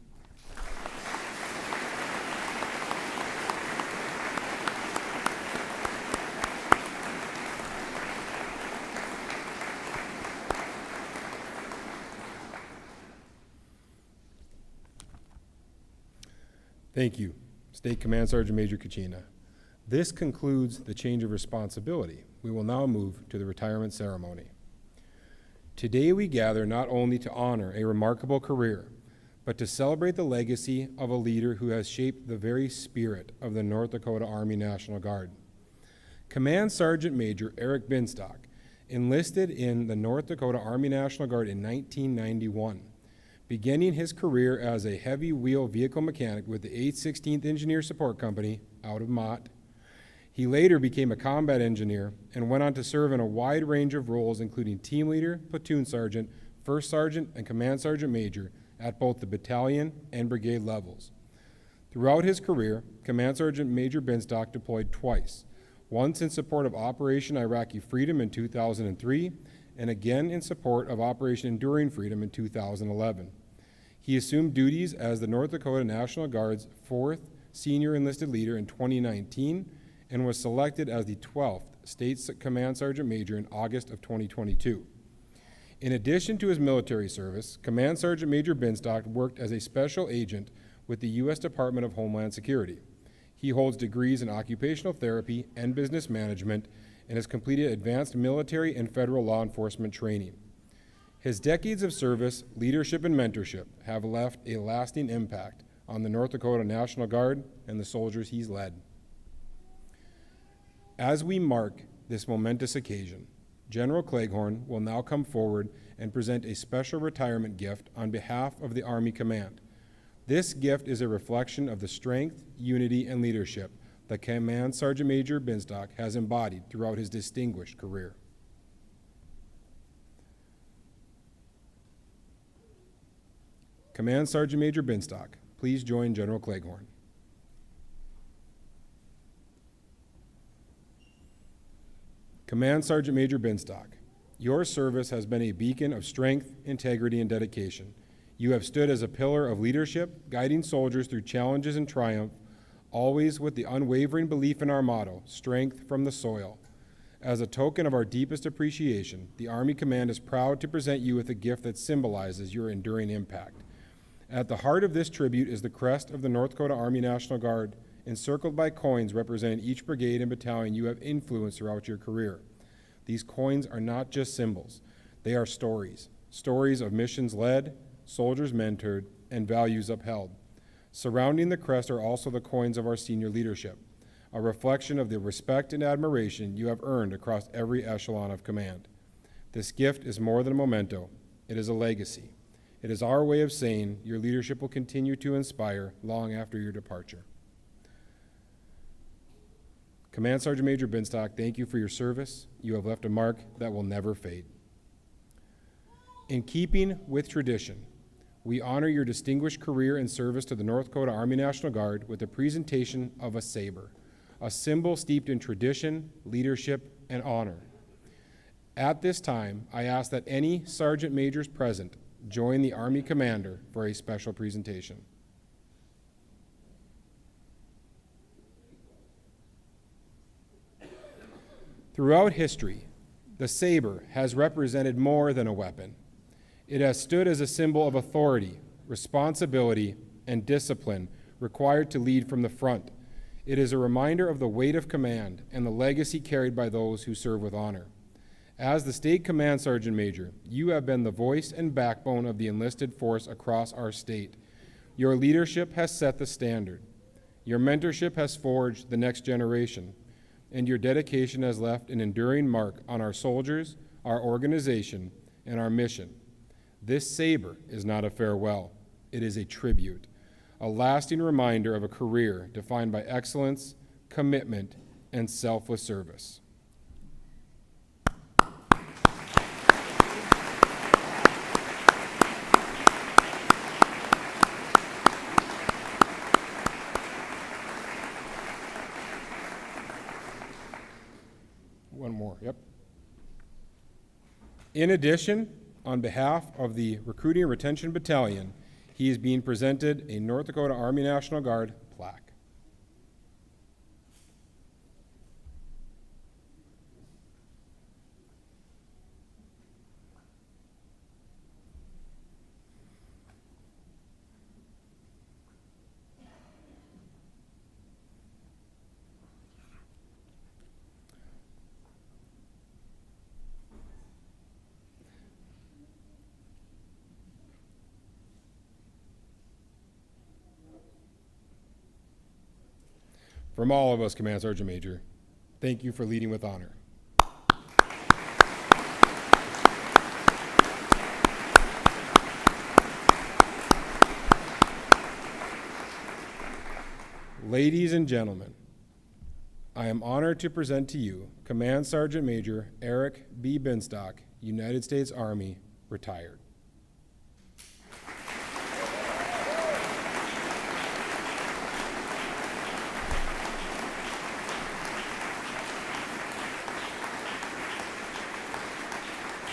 Thank you, State Command Sergeant Major Kachena. This concludes the change of responsibility. We will now move to the retirement ceremony. Today we gather not only to honor a remarkable career, but to celebrate the legacy of a leader who has shaped the very spirit of the North Dakota Army National Guard. Command Sergeant Major Eric Binstock enlisted in the North Dakota Army National Guard in 1991. Beginning his career as a heavy wheel vehicle mechanic with the 816th Engineer Support Company out of Mott. He later became a combat engineer and went on to serve in a wide range of roles, including team leader, platoon sergeant, first sergeant, and command sergeant major at both the battalion and brigade levels. Throughout his career, Command Sergeant Major Binstock deployed twice, once in support of Operation Iraqi Freedom in 2003, and again in support of Operation Enduring Freedom in 2011. He assumed duties as the North Dakota National Guard's 4th senior enlisted leader in 2019 and was selected as the 12th State Command Sergeant Major in August of 2022. In addition to his military service, Command Sergeant Major Binstock worked as a special agent with the U.S. Department of Homeland Security. He holds degrees in occupational therapy and business management and has completed advanced military and federal law enforcement training. His decades of service, leadership, and mentorship have left a lasting impact on the North Dakota National Guard and the soldiers he's led. As we mark this momentous occasion, General Cleghorn will now come forward and present a special retirement gift on behalf of the Army Command. This gift is a reflection of the strength, unity, and leadership that Command Sergeant Major Binstock has embodied throughout his distinguished career. Command Sergeant Major Binstock, please join General Cleghorn. Command Sergeant Major Binstock, your service has been a beacon of strength, integrity, and dedication. You have stood as a pillar of leadership, guiding soldiers through challenges and triumph, always with the unwavering belief in our motto, strength from the soil. As a token of our deepest appreciation, the Army Command is proud to present you with a gift that symbolizes your enduring impact. At the heart of this tribute is the crest of the North Dakota Army National Guard, encircled by coins representing each brigade and battalion you have influenced throughout your career. These coins are not just symbols, they are stories. Stories of missions led, soldiers mentored, and values upheld. Surrounding the crest are also the coins of our senior leadership, a reflection of the respect and admiration you have earned across every echelon of command. This gift is more than a memento, it is a legacy. It is our way of saying your leadership will continue to inspire long after your departure. Command Sergeant Major Binstock, thank you for your service. You have left a mark that will never fade. In keeping with tradition, we honor your distinguished career and service to the North Dakota Army National Guard with the presentation of a saber, a symbol steeped in tradition, leadership, and honor. At this time, I ask that any sergeant majors present join the Army Commander for a special presentation. Throughout history, the saber has represented more than a weapon. It has stood as a symbol of authority, responsibility, and discipline required to lead from the front. It is a reminder of the weight of command and the legacy carried by those who serve with honor. As the State Command Sergeant Major, you have been the voice and backbone of the enlisted force across our state. Your leadership has set the standard. Your mentorship has forged the next generation. And your dedication has left an enduring mark on our soldiers, our organization, and our mission. This saber is not a farewell, it is a tribute, a lasting reminder of a career defined by excellence, commitment, and selfless service. One more, yep. In addition, on behalf of the Recruiting and Retention Battalion, he is being presented a North Dakota Army National Guard plaque. From all of us, Command Sergeant Major, thank you for leading with honor. Ladies and gentlemen, I am honored to present to you Command Sergeant Major Eric B. Binstock, United States Army, retired.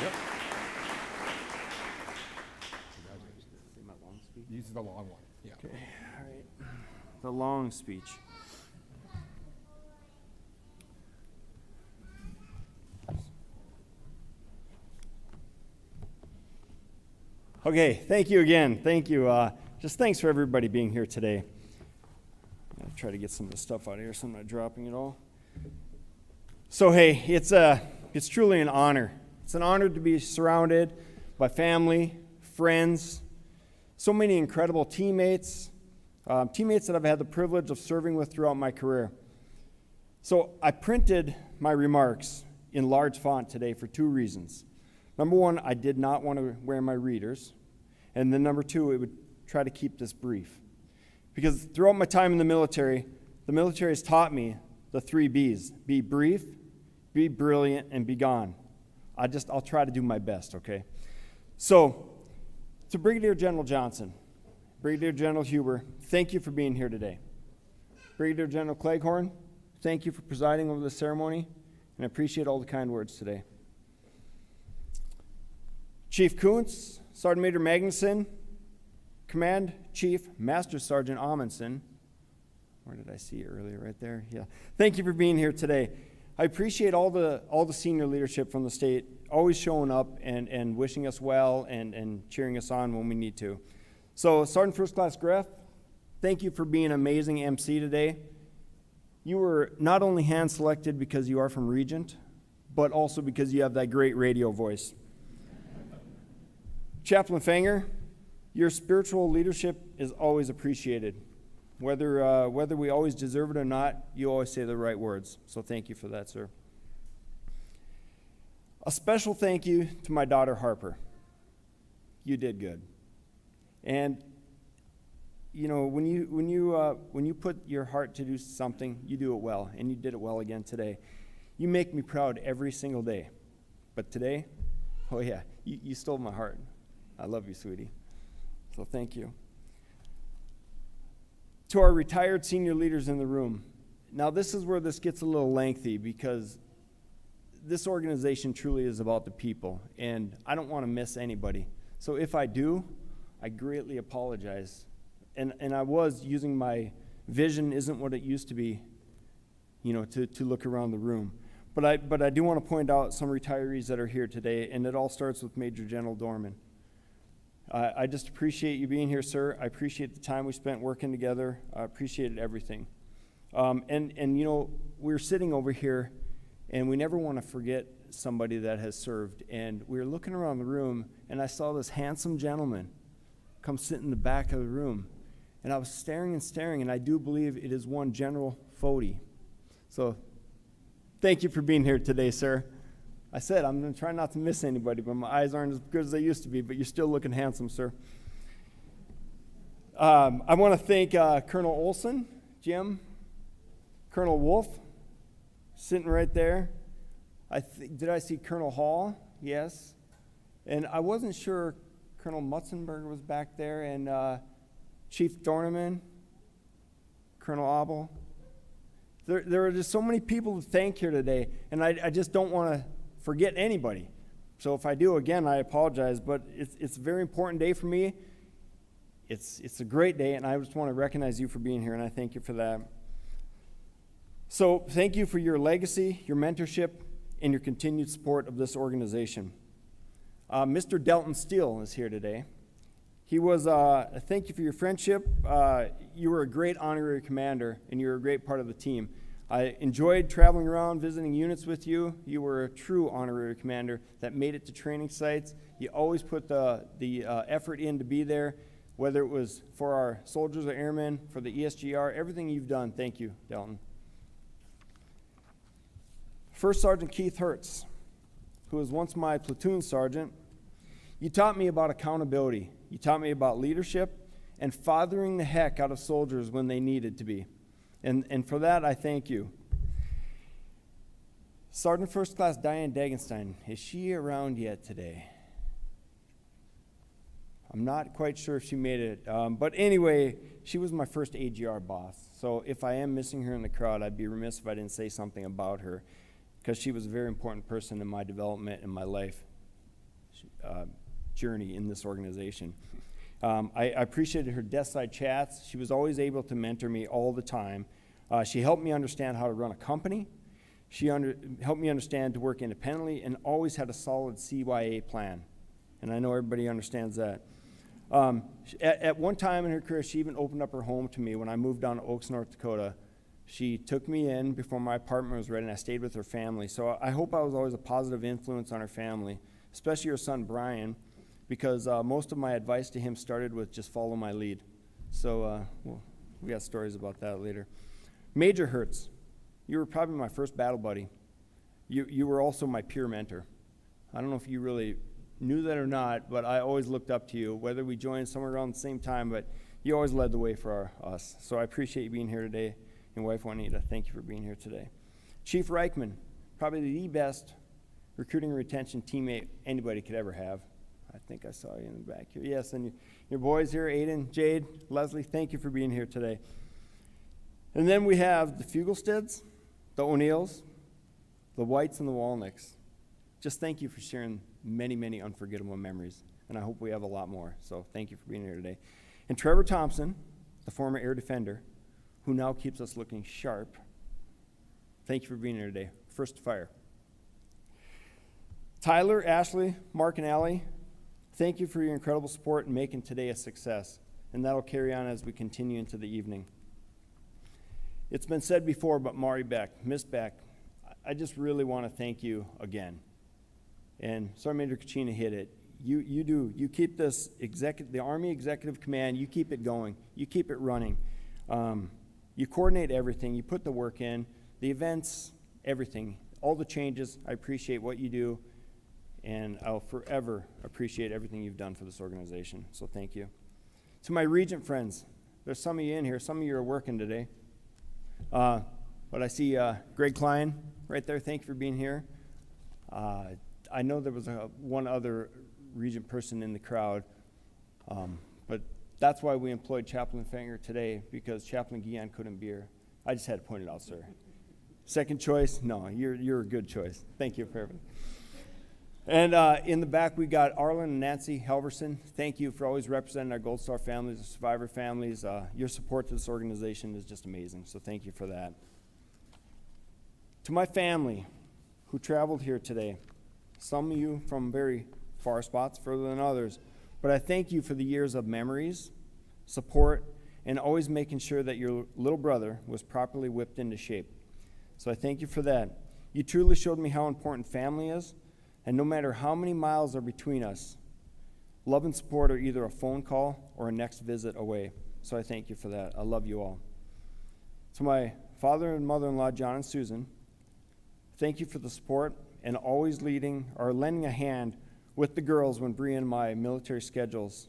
Yep. This is the long one. Yeah. All right. The long speech. Okay, thank you again. Thank you. Just thanks for everybody being here today. I'm going to try to get some of the stuff out of here so I'm not dropping it all. So, hey, it's truly an honor. It's an honor to be surrounded by family, friends, so many incredible teammates, teammates that I've had the privilege of serving with throughout my career. So I printed my remarks in large font today for two reasons. Number one, I did not want to wear my readers. And then number two, it would try to keep this brief. Because throughout my time in the military has taught me the 3 B's. Be brief, be brilliant, and be gone. I'll try to do my best, okay? So, to Brigadier General Johnson, Brigadier General Huber, thank you for being here today. Brigadier General Cleghorn, thank you for presiding over the ceremony, and I appreciate all the kind words today. Chief Kuntz, Sergeant Major Magnuson, Command Chief Master Sergeant Amundsen, where did I see it earlier? Right there? Yeah. Thank you for being here today. I appreciate all the senior leadership from the state always showing up and wishing us well and cheering us on when we need to. So, Sergeant First Class Greff, thank you for being an amazing MC today. You were not only hand-selected because you are from Regent, but also because you have that great radio voice. Chaplain Fanger, your spiritual leadership is always appreciated. Whether we always deserve it or not, you always say the right words. So thank you for that, sir. A special thank you to my daughter, Harper. You did good. And, you know, when you put your heart to do something, you do it well, and you did it well again today. You make me proud every single day. But today, oh yeah, you stole my heart. I love you, sweetie. So thank you. To our retired senior leaders in the room, now this is where this gets a little lengthy because this organization truly is about the people, and I don't want to miss anybody. So if I do, I greatly apologize. And I was using my vision isn't what it used to be, you know, to look around the room. But I do want to point out some retirees that are here today, and it all starts with Major General Dorman. I just appreciate you being here, sir. I appreciate the time we spent working together. I appreciated everything. And you know, we're sitting over here, and we never want to forget somebody that has served. And we were looking around the room, and I saw this handsome gentleman come sit in the back of the room. And I was staring and staring, and I do believe it is one General Fody. So thank you for being here today, sir. I said I'm going to try not to miss anybody, but my eyes aren't as good as they used to be, but you're still looking handsome, sir. I want to thank Colonel Olson, Jim, Colonel Wolf, sitting right there. Did I see Colonel Hall? Yes. And I wasn't sure Colonel Mutzenberger was back there, and Chief Dorneman, Colonel Abel. There are just so many people to thank here today, and I just don't want to forget anybody. So if I do, again, I apologize, but it's a very important day for me. It's a great day, and I just want to recognize you for being here, and I thank you for that. So thank you for your legacy, your mentorship, and your continued support of this organization. Mr. Delton Steele is here today. He was, thank you for your friendship. You were a great honorary commander, and you were a great part of the team. I enjoyed traveling around, visiting units with you. You were a true honorary commander that made it to training sites. You always put the effort in to be there, whether it was for our soldiers or airmen, for the ESGR, everything you've done. Thank you, Delton. First Sergeant Keith Hertz, who was once my platoon sergeant, you taught me about accountability. You taught me about leadership and fathering the heck out of soldiers when they needed to be. And for that, I thank you. Sergeant First Class Diane Dagenstein, is she around yet today? I'm not quite sure if she made it. But anyway, she was my first AGR boss. So if I am missing her in the crowd, I'd be remiss if I didn't say something about her, because she was a very important person in my development and my life journey in this organization. I appreciated her desk side chats. She was always able to mentor me all the time. She helped me understand how to run a company. She helped me understand to work independently and always had a solid CYA plan. And I know everybody understands that. At one time in her career, she even opened up her home to me when I moved down to Oaks, North Dakota. She took me in before my apartment was ready, and I stayed with her family. So I hope I was always a positive influence on her family, especially her son, Brian, because most of my advice to him started with just follow my lead. So we got stories about that later. Major Hertz, you were probably my first battle buddy. You were also my peer mentor. I don't know if you really knew that or not, but I always looked up to you, whether we joined somewhere around the same time, but you always led the way for us. So I appreciate you being here today. And wife Juanita, thank you for being here today. Chief Reichman, probably the best recruiting and retention teammate anybody could ever have. I think I saw you in the back here. Yes, and your boys here, Aiden, Jade, Leslie, thank you for being here today. And then we have the Fugelsteds, the O'Neills, the Whites, and the Walnicks. Just thank you for sharing many, many unforgettable memories, and I hope we have a lot more. So thank you for being here today. And Trevor Thompson, the former air defender, who now keeps us looking sharp. Thank you for being here today. First to fire. Tyler, Ashley, Mark, and Allie, thank you for your incredible support in making today a success, and that'll carry on as we continue into the evening. It's been said before, but Mari Beck, Miss Beck, I just really want to thank you again. And Sergeant Major Kachena hit it. You keep this the Army Executive Command, you keep it going. You keep it running. You coordinate everything. You put the work in. The events, everything. All the changes. I appreciate what you do. And I'll forever appreciate everything you've done for this organization. So thank you. To my Regent friends, there's some of you in here. Some of you are working today. But I see Greg Klein right there. Thank you for being here. I know there was one other Regent person in the crowd, but that's why we employed Chaplain Fanger today, because Chaplain Guillen couldn't be here. I just had to point it out, sir. Second choice? No, you're a good choice. Thank you for everything. And in the back, we got Arlen and Nancy Halverson. Thank you for always representing our Gold Star families, our survivor families. Your support to this organization is just amazing, so thank you for that. To my family who traveled here today, some of you from very far spots, further than others, but I thank you for the years of memories, support, and always making sure that your little brother was properly whipped into shape. So I thank you for that. You truly showed me how important family is, and no matter how many miles are between us, love and support are either a phone call or a next visit away. So I thank you for that. I love you all. To my father and mother-in-law, John and Susan, thank you for the support and always lending a hand with the girls when Bria and my military schedules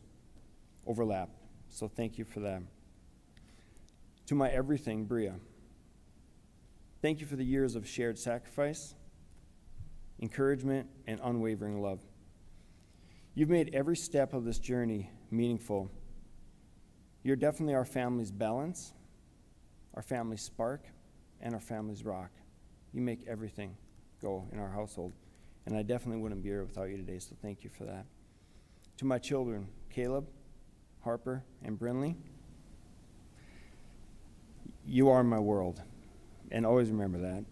overlap. So thank you for that. To my everything, Bria, thank you for the years of shared sacrifice, encouragement, and unwavering love. You've made every step of this journey meaningful. You're definitely our family's balance, our family's spark, and our family's rock. You make everything go in our household, and I definitely wouldn't be here without you today, so thank you for that. To my children, Caleb, Harper, and Brinley, you are my world, and always remember that.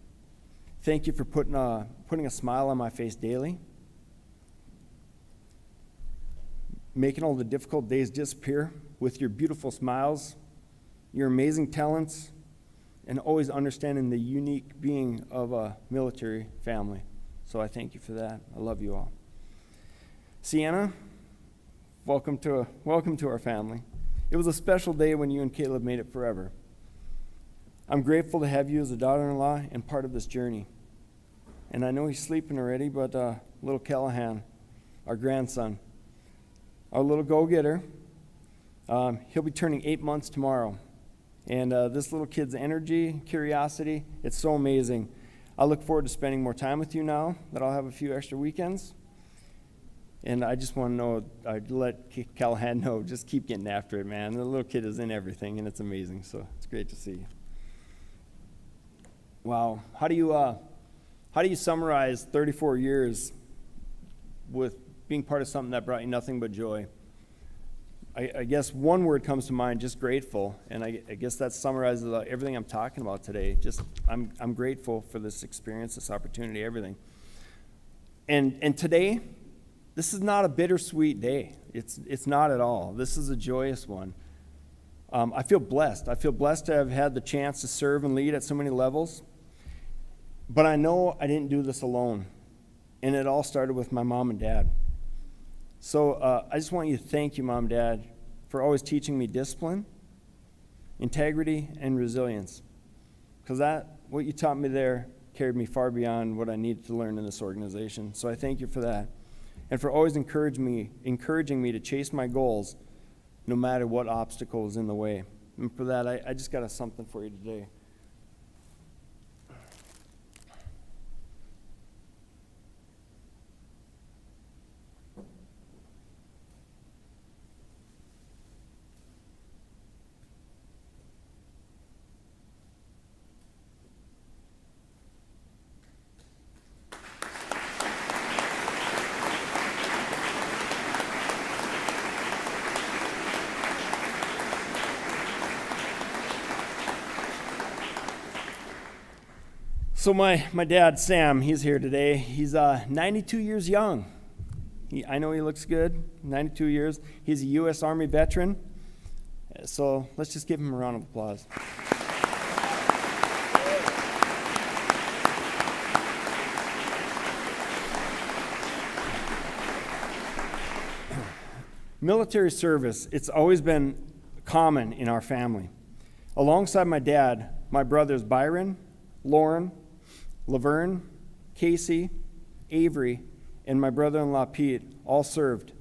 Thank you for putting a smile on my face daily, making all the difficult days disappear with your beautiful smiles, your amazing talents, and always understanding the unique being of a military family. So I thank you for that. I love you all. Sienna, welcome to our family. It was a special day when you and Caleb made it forever. I'm grateful to have you as a daughter-in-law and part of this journey. And I know he's sleeping already, but little Callahan, our grandson, our little go-getter, he'll be turning 8 months tomorrow. And this little kid's energy, curiosity, it's so amazing. I look forward to spending more time with you now that I'll have a few extra weekends. And I just want to know, I'd let Callahan know, just keep getting after it, man. The little kid is in everything, and it's amazing. So it's great to see you. Wow. How do you summarize 34 years with being part of something that brought you nothing but joy? I guess one word comes to mind, just grateful. And I guess that summarizes everything I'm talking about today. Just, I'm grateful for this experience, this opportunity, everything. And today, this is not a bittersweet day. It's not at all. This is a joyous one. I feel blessed. I feel blessed to have had the chance to serve and lead at so many levels. But I know I didn't do this alone. And it all started with my mom and dad. So I just want you to thank you, Mom and Dad, for always teaching me discipline, integrity, and resilience. Because what you taught me there carried me far beyond what I needed to learn in this organization. So I thank you for that. And for always encouraging me to chase my goals no matter what obstacle is in the way. And for that, I just got something for you today. So my dad, Sam, he's here today. He's 92 years young. I know he looks good, 92 years. He's a U.S. Army veteran. So let's just give him a round of applause. Military service, it's always been common in our family. Alongside my dad, my brothers Byron, Lauren, Laverne, Casey, Avery, and my brother-in-law Pete all served.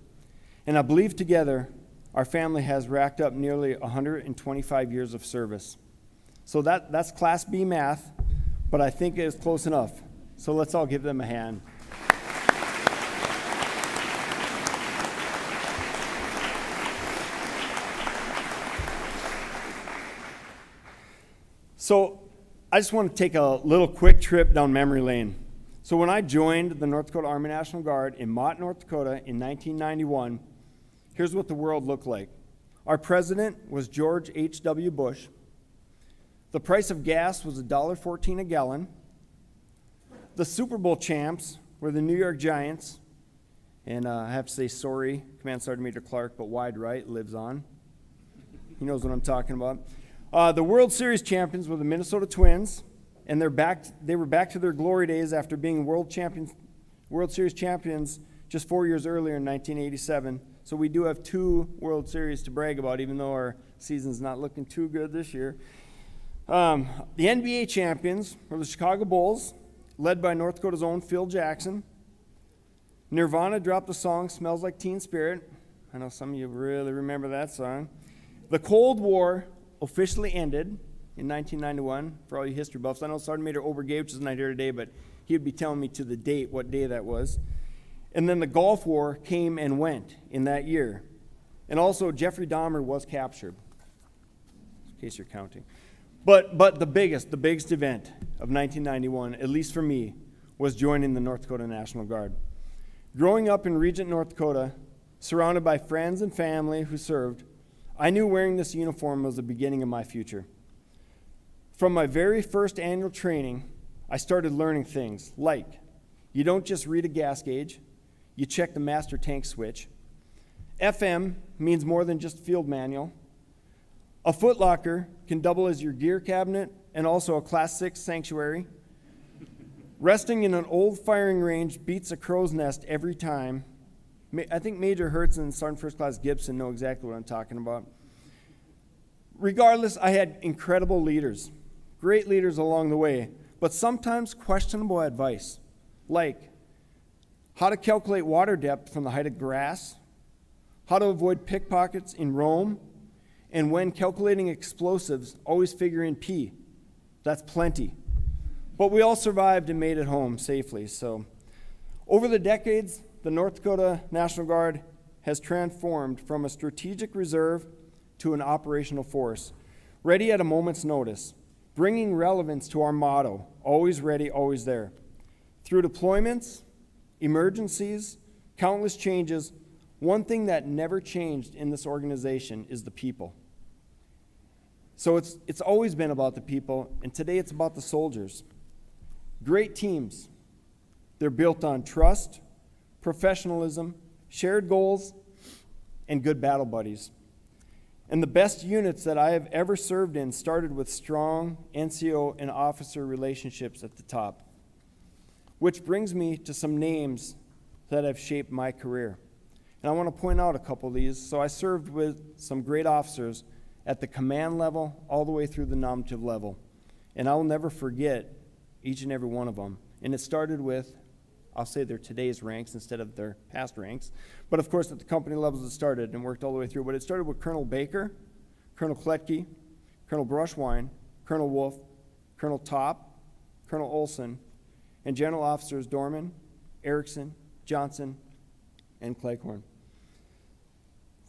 And I believe together our family has racked up nearly 125 years of service. So that's Class B math, but I think it's close enough. So let's all give them a hand. So I just want to take a little quick trip down memory lane. So when I joined the North Dakota Army National Guard in Mott, North Dakota in 1991, here's what the world looked like. Our president was George H.W. Bush. The price of gas was $1.14 a gallon. The Super Bowl champs were the New York Giants. And I have to say sorry, Command Sgt. Major Clark, but wide right lives on. He knows what I'm talking about. The World Series champions were the Minnesota Twins, and they were back to their glory days after being World Series champions just 4 years earlier in 1987. So we do have 2 World Series to brag about, even though our season's not looking too good this year. The NBA champions were the Chicago Bulls, led by North Dakota's own Phil Jackson. Nirvana dropped the song Smells Like Teen Spirit. I know some of you really remember that song. The Cold War officially ended in 1991, for all you history buffs. I know Sergeant Major Obergavich is not here today, but he'd be telling me to the date, what day that was. And then the Gulf War came and went in that year. And also Jeffrey Dahmer was captured, in case you're counting. But the biggest event of 1991, at least for me, was joining the North Dakota National Guard. Growing up in Regent, North Dakota, surrounded by friends and family who served, I knew wearing this uniform was the beginning of my future. From my very first annual training, I started learning things like you don't just read a gas gauge, you check the master tank switch. FM means more than just field manual. A footlocker can double as your gear cabinet and also a Class 6 sanctuary. Resting in an old firing range beats a crow's nest every time. I think Major Hertz and Sergeant First Class Gibson know exactly what I'm talking about. Regardless, I had incredible leaders, great leaders along the way, but sometimes questionable advice, like how to calculate water depth from the height of grass, how to avoid pickpockets in Rome, and when calculating explosives, always figure in P. That's plenty. But we all survived and made it home safely. So, over the decades, the North Dakota National Guard has transformed from a strategic reserve to an operational force, ready at a moment's notice, bringing relevance to our motto, always ready, always there. Through deployments, emergencies, countless changes, One thing that never changed in this organization is the people. So it's always been about the people, and today it's about the soldiers. Great teams. They're built on trust, professionalism, shared goals, and good battle buddies. And the best units that I have ever served in started with strong NCO and officer relationships at the top. Which brings me to some names that have shaped my career. And I want to point out a couple of these. So I served with some great officers at the command level all the way through the nominative level. And I will never forget each and every one of them. And it started with, I'll say they're today's ranks instead of their past ranks. But of course, at the company levels it started and worked all the way through. But it started with Colonel Baker, Colonel Kletke, Colonel Brushwine, Colonel Wolf, Colonel Top, Colonel Olson, and General Officers Dorman, Erickson, Johnson, and Cleghorn.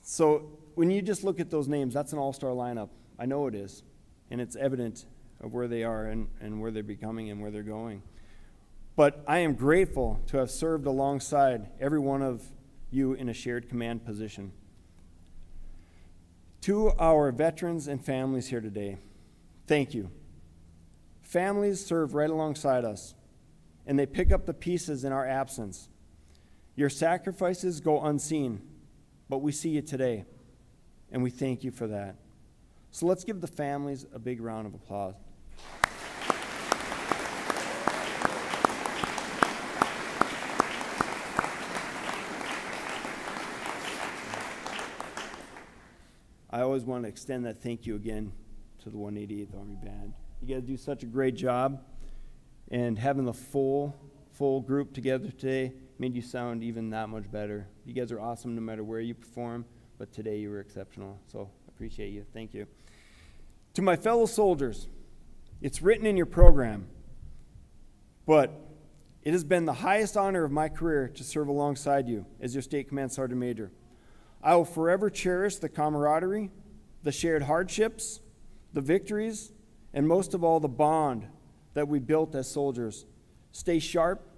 So when you just look at those names, that's an all-star lineup. I know it is. And it's evident of where they are and where they're becoming and where they're going. But I am grateful to have served alongside every one of you in a shared command position. To our veterans and families here today, thank you. Families serve right alongside us, and they pick up the pieces in our absence. Your sacrifices go unseen, but we see you today, and we thank you for that. So let's give the families a big round of applause. I always want to extend that thank you again to the 188th Army Band. You guys do such a great job, and having the full group together today made you sound even that much better. You guys are awesome no matter where you perform, but today you were exceptional, so I appreciate you. Thank you. To my fellow soldiers, it's written in your program, but it has been the highest honor of my career to serve alongside you as your State Command Sergeant Major. I will forever cherish the camaraderie, the shared hardships, the victories, and most of all, the bond that we built as soldiers. Stay sharp,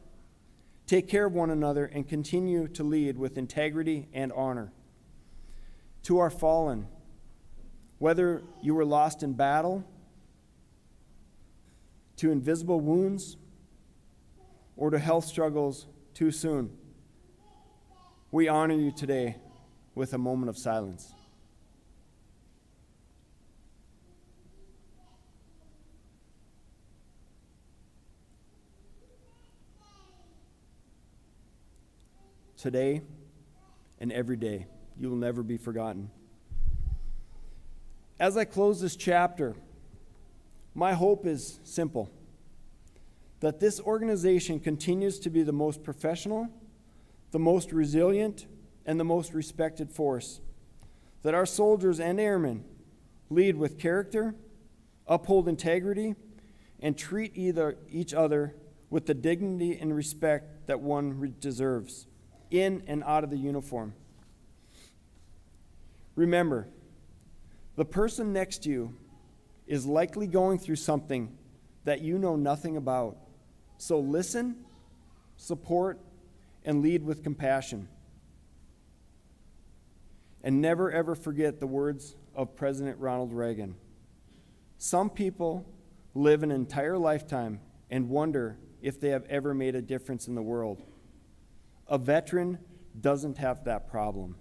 take care of one another, and continue to lead with integrity and honor. To our fallen, whether you were lost in battle, to invisible wounds, or to health struggles too soon, we honor you today with a moment of silence. Today and every day, you will never be forgotten. As I close this chapter, my hope is simple: that this organization continues to be the most professional, the most resilient, and the most respected force. That our soldiers and airmen lead with character, uphold integrity, and treat each other with the dignity and respect that one deserves, in and out of the uniform. Remember, the person next to you is likely going through something that you know nothing about. So listen, support, and lead with compassion. And never ever forget the words of President Ronald Reagan. Some people live an entire lifetime and wonder if they have ever made a difference in the world. A veteran doesn't have that problem.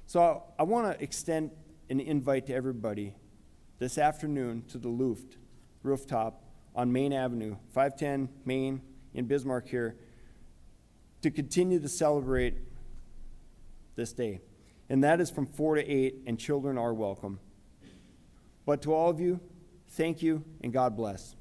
So I want to extend an invite to everybody this afternoon to the Luft rooftop on Main Avenue, 510 Main in Bismarck here, to continue to celebrate this day. And that is from 4 to 8, and children are welcome. But to all of you, thank you, and God bless.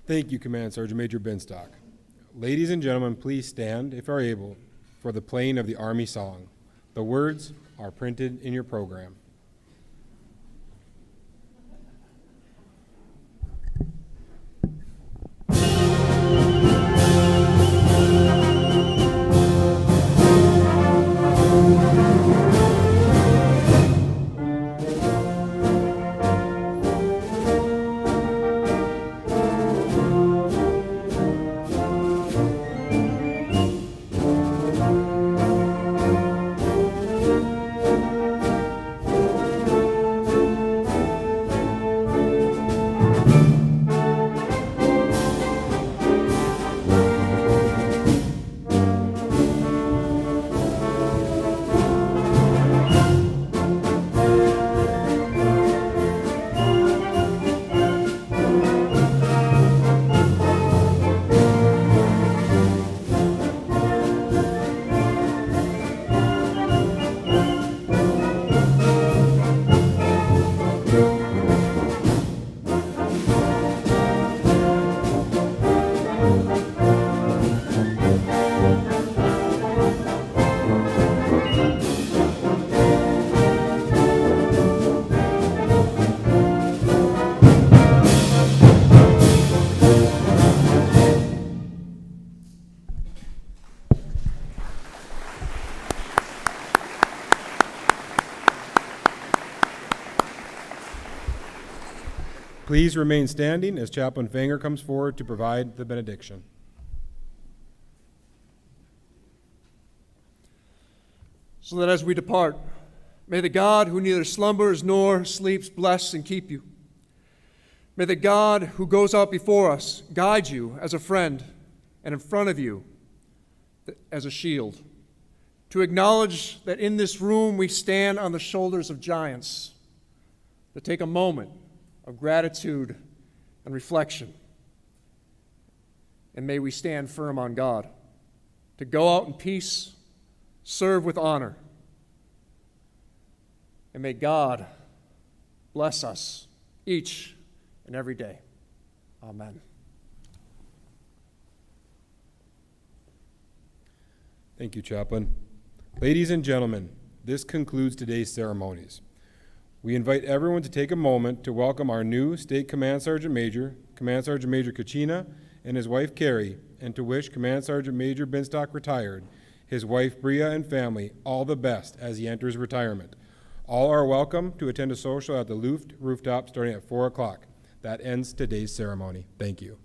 Thank you, Command Sergeant Major Binstock. Ladies and gentlemen, please stand, if are able, for the playing of the Army song. The words are printed in your program. Please remain standing as Chaplain Fanger comes forward to provide the benediction. So that as we depart, may the God who neither slumbers nor sleeps bless and keep you. May the God who goes out before us guide you as a friend and in front of you as a shield. To acknowledge that in this room we stand on the shoulders of giants. To take a moment of gratitude and reflection. And may we stand firm on God. To go out in peace, serve with honor. And may God bless us each and every day. Amen. Thank you, Chaplain. Ladies and gentlemen, this concludes today's ceremonies. We invite everyone to take a moment to welcome our new State Command Sergeant Major, Command Sergeant Major Kachena, and his wife Carrie, and to wish Command Sergeant Major Binstock retired, his wife Bria and family all the best as he enters retirement. All are welcome to attend a social at the Luft rooftop starting at 4 o'clock. That ends today's ceremony. Thank you.